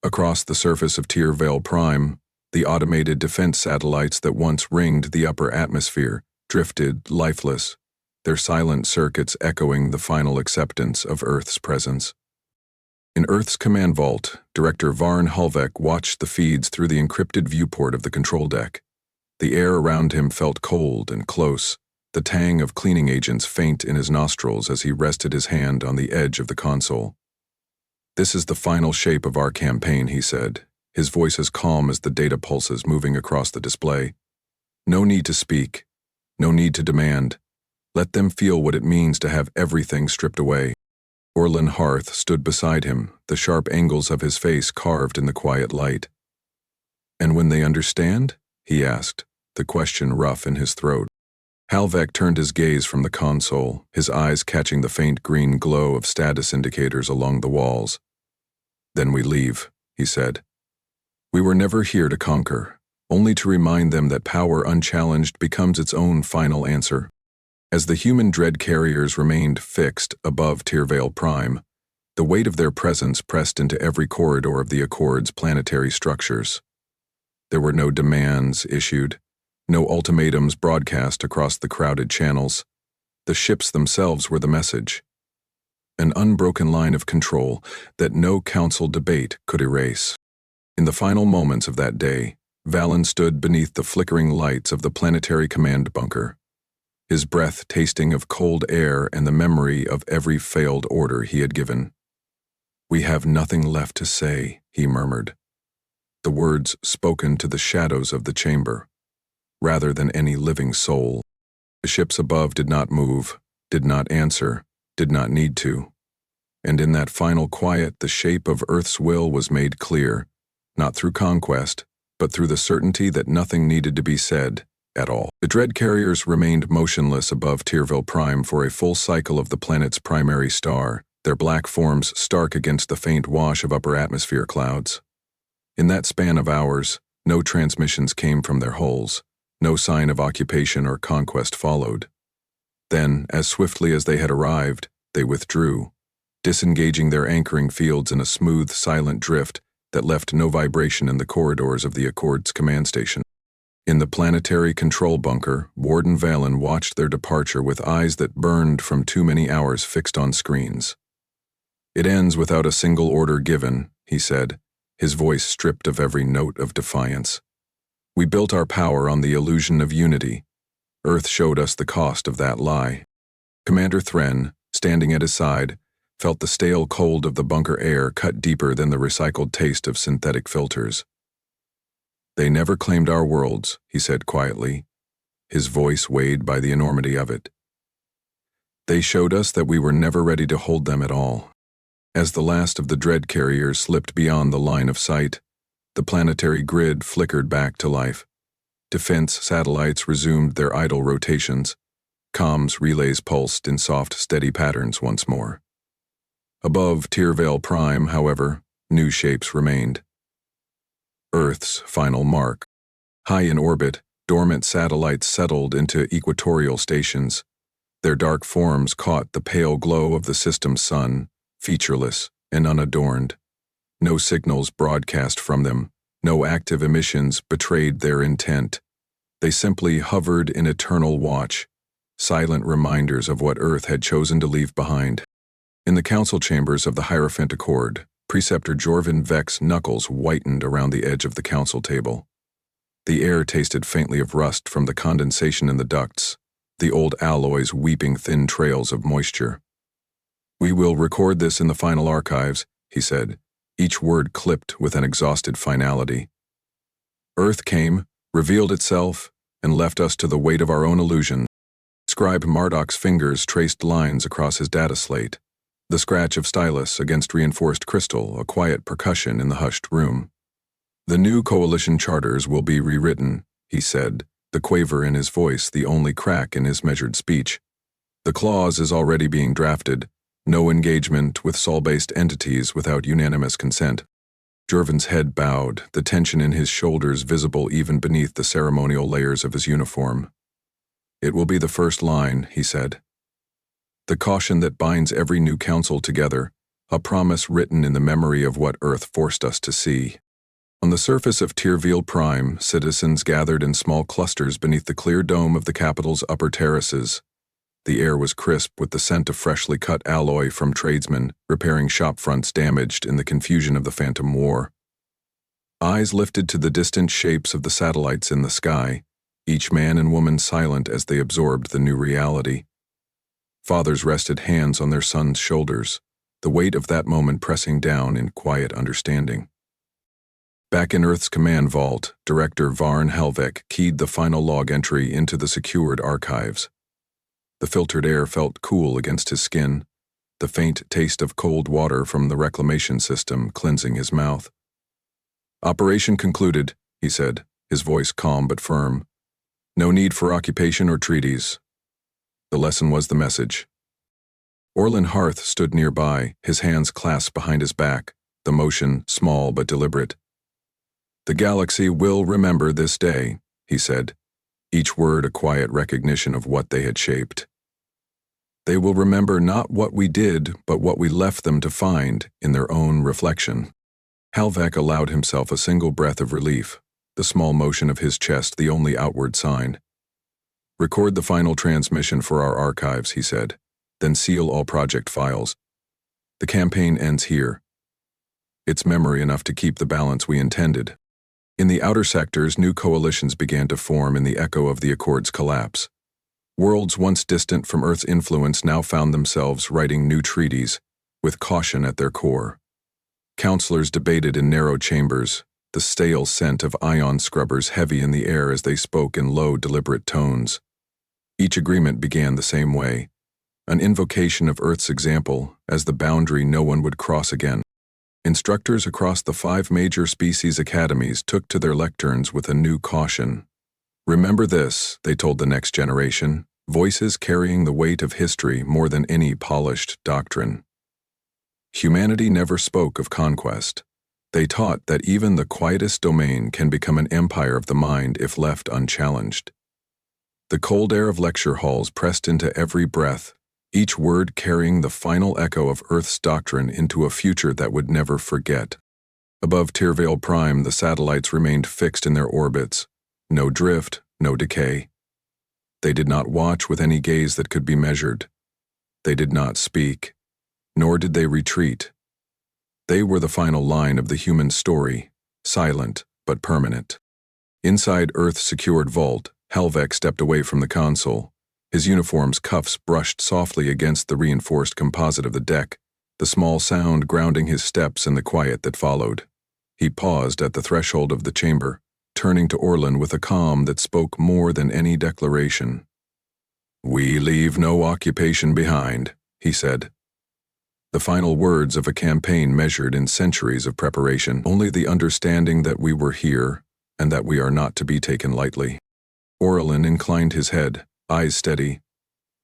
Across the surface of Tyrvale Prime, the automated defense satellites that once ringed the upper atmosphere drifted lifeless, their silent circuits echoing the final acceptance of Earth's presence. In Earth's command vault, Director Varn Hulvek watched the feeds through the encrypted viewport of the control deck. The air around him felt cold and close, the tang of cleaning agents faint in his nostrils as he rested his hand on the edge of the console. This is the final shape of our campaign, he said, his voice as calm as the data pulses moving across the display. No need to speak, no need to demand. Let them feel what it means to have everything stripped away. Orlin Hearth stood beside him, the sharp angles of his face carved in the quiet light. And when they understand? He asked, the question rough in his throat. Halvek turned his gaze from the console, his eyes catching the faint green glow of status indicators along the walls. Then we leave, he said. We were never here to conquer, only to remind them that power unchallenged becomes its own final answer. As the human dread carriers remained fixed above Tyrvale Prime, the weight of their presence pressed into every corridor of the Accord's planetary structures. There were no demands issued, no ultimatums broadcast across the crowded channels. The ships themselves were the message. An unbroken line of control that no council debate could erase. In the final moments of that day, Valen stood beneath the flickering lights of the planetary command bunker, his breath tasting of cold air and the memory of every failed order he had given. We have nothing left to say, he murmured, the words spoken to the shadows of the chamber, rather than any living soul. The ships above did not move, did not answer, did not need to. And in that final quiet, the shape of Earth's will was made clear, not through conquest, but through the certainty that nothing needed to be said at all. The dread carriers remained motionless above Tyrvale Prime for a full cycle of the planet's primary star, their black forms stark against the faint wash of upper atmosphere clouds. In that span of hours, No transmissions came from their hulls. No sign of occupation or conquest followed. Then, as swiftly as they had arrived, they withdrew, disengaging their anchoring fields in a smooth, silent drift that left no vibration in the corridors of the Accord's command station. In the planetary control bunker, Warden Valen watched their departure with eyes that burned from too many hours fixed on screens. "It ends without a single order given," he said, his voice stripped of every note of defiance. "We built our power on the illusion of unity. Earth showed us the cost of that lie." Commander Thren, standing at his side, felt the stale cold of the bunker air cut deeper than the recycled taste of synthetic filters. "They never claimed our worlds," he said quietly, his voice weighed by the enormity of it. "They showed us that we were never ready to hold them at all." As the last of the dread carriers slipped beyond the line of sight, the planetary grid flickered back to life. Defense satellites resumed their idle rotations. Comms relays pulsed in soft, steady patterns once more. Above Tyrvale Prime, however, new shapes remained. Earth's final mark. High in orbit, dormant satellites settled into equatorial stations. Their dark forms caught the pale glow of the system's sun, featureless and unadorned. No signals broadcast from them, no active emissions betrayed their intent. They simply hovered in eternal watch, silent reminders of what Earth had chosen to leave behind. In the council chambers of the Hierophant Accord, Preceptor Jorvin Vek's knuckles whitened around the edge of the council table. The air tasted faintly of rust from the condensation in the ducts, the old alloys weeping thin trails of moisture. "We will record this in the final archives," he said, each word clipped with an exhausted finality. "Earth came, revealed itself, and left us to the weight of our own illusion." Scribe Marduk's fingers traced lines across his data slate, the scratch of stylus against reinforced crystal, a quiet percussion in the hushed room. "The new coalition charters will be rewritten," he said, the quaver in his voice the only crack in his measured speech. "The clause is already being drafted. No engagement with Sol-based entities without unanimous consent." Jorvin's head bowed, the tension in his shoulders visible even beneath the ceremonial layers of his uniform. "It will be the first line," he said. "The caution that binds every new council together, a promise written in the memory of what Earth forced us to see." On the surface of Tyrvale Prime, citizens gathered in small clusters beneath the clear dome of the capital's upper terraces. The air was crisp with the scent of freshly cut alloy from tradesmen repairing shop fronts damaged in the confusion of the Phantom War. Eyes lifted to the distant shapes of the satellites in the sky, each man and woman silent as they absorbed the new reality. Fathers rested hands on their sons' shoulders, the weight of that moment pressing down in quiet understanding. Back in Earth's command vault, Director Varn Helvek keyed the final log entry into the secured archives. The filtered air felt cool against his skin, the faint taste of cold water from the reclamation system cleansing his mouth. "Operation concluded," he said, his voice calm but firm. "No need for occupation or treaties." The lesson was the message. Orlin Harth stood nearby, his hands clasped behind his back, the motion small but deliberate. "The galaxy will remember this day," he said, each word a quiet recognition of what they had shaped. "They will remember not what we did, but what we left them to find in their own reflection." Helvek allowed himself a single breath of relief, the small motion of his chest the only outward sign. "Record the final transmission for our archives," he said, "then seal all project files. The campaign ends here. It's memory enough to keep the balance we intended." In the outer sectors, new coalitions began to form in the echo of the Accord's collapse. Worlds once distant from Earth's influence now found themselves writing new treaties, with caution at their core. Counselors debated in narrow chambers, the stale scent of ion scrubbers heavy in the air as they spoke in low, deliberate tones. Each agreement began the same way, an invocation of Earth's example as the boundary no one would cross again. Instructors across the 5 major species academies took to their lecterns with a new caution. "Remember this," they told the next generation, voices carrying the weight of history more than any polished doctrine. Humanity never spoke of conquest. They taught that even the quietest domain can become an empire of the mind if left unchallenged. The cold air of lecture halls pressed into every breath, each word carrying the final echo of Earth's doctrine into a future that would never forget. Above Tyrvale Prime, the satellites remained fixed in their orbits. No drift, no decay. They did not watch with any gaze that could be measured. They did not speak, nor did they retreat. They were the final line of the human story, silent but permanent. Inside Earth's secured vault, Helvek stepped away from the console. His uniform's cuffs brushed softly against the reinforced composite of the deck, the small sound grounding his steps in the quiet that followed. He paused at the threshold of the chamber, turning to Orlin with a calm that spoke more than any declaration. "We leave no occupation behind," he said. The final words of a campaign measured in centuries of preparation, only the understanding that we were here and that we are not to be taken lightly. Orlin inclined his head, eyes steady.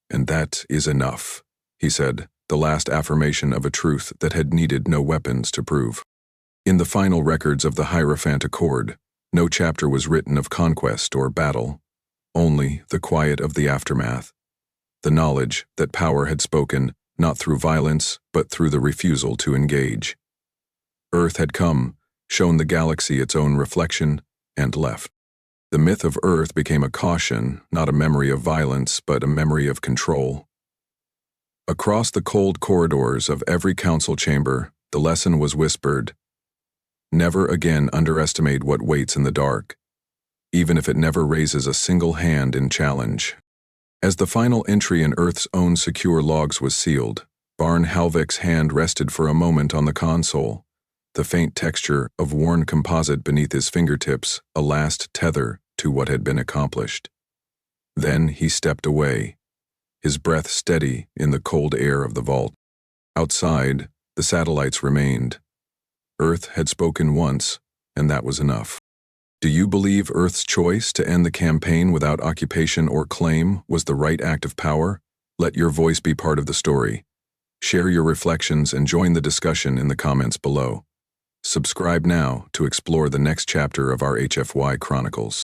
"And that is enough," he said, the last affirmation of a truth that had needed no weapons to prove. In the final records of the Hierophant Accord, no chapter was written of conquest or battle, only the quiet of the aftermath, the knowledge that power had spoken not through violence but through the refusal to engage. Earth had come, shown the galaxy its own reflection, and left. The myth of Earth became a caution, not a memory of violence but a memory of control. Across the cold corridors of every council chamber, the lesson was whispered: never again underestimate what waits in the dark, even if it never raises a single hand in challenge. As the final entry in Earth's own secure logs was sealed, Barn Helvek's hand rested for a moment on the console, the faint texture of worn composite beneath his fingertips a last tether to what had been accomplished. Then he stepped away, his breath steady in the cold air of the vault. Outside, the satellites remained. Earth had spoken once, and that was enough. Do you believe Earth's choice to end the campaign without occupation or claim was the right act of power? Let your voice be part of the story. Share your reflections and join the discussion in the comments below. Subscribe now to explore the next chapter of our HFY Chronicles.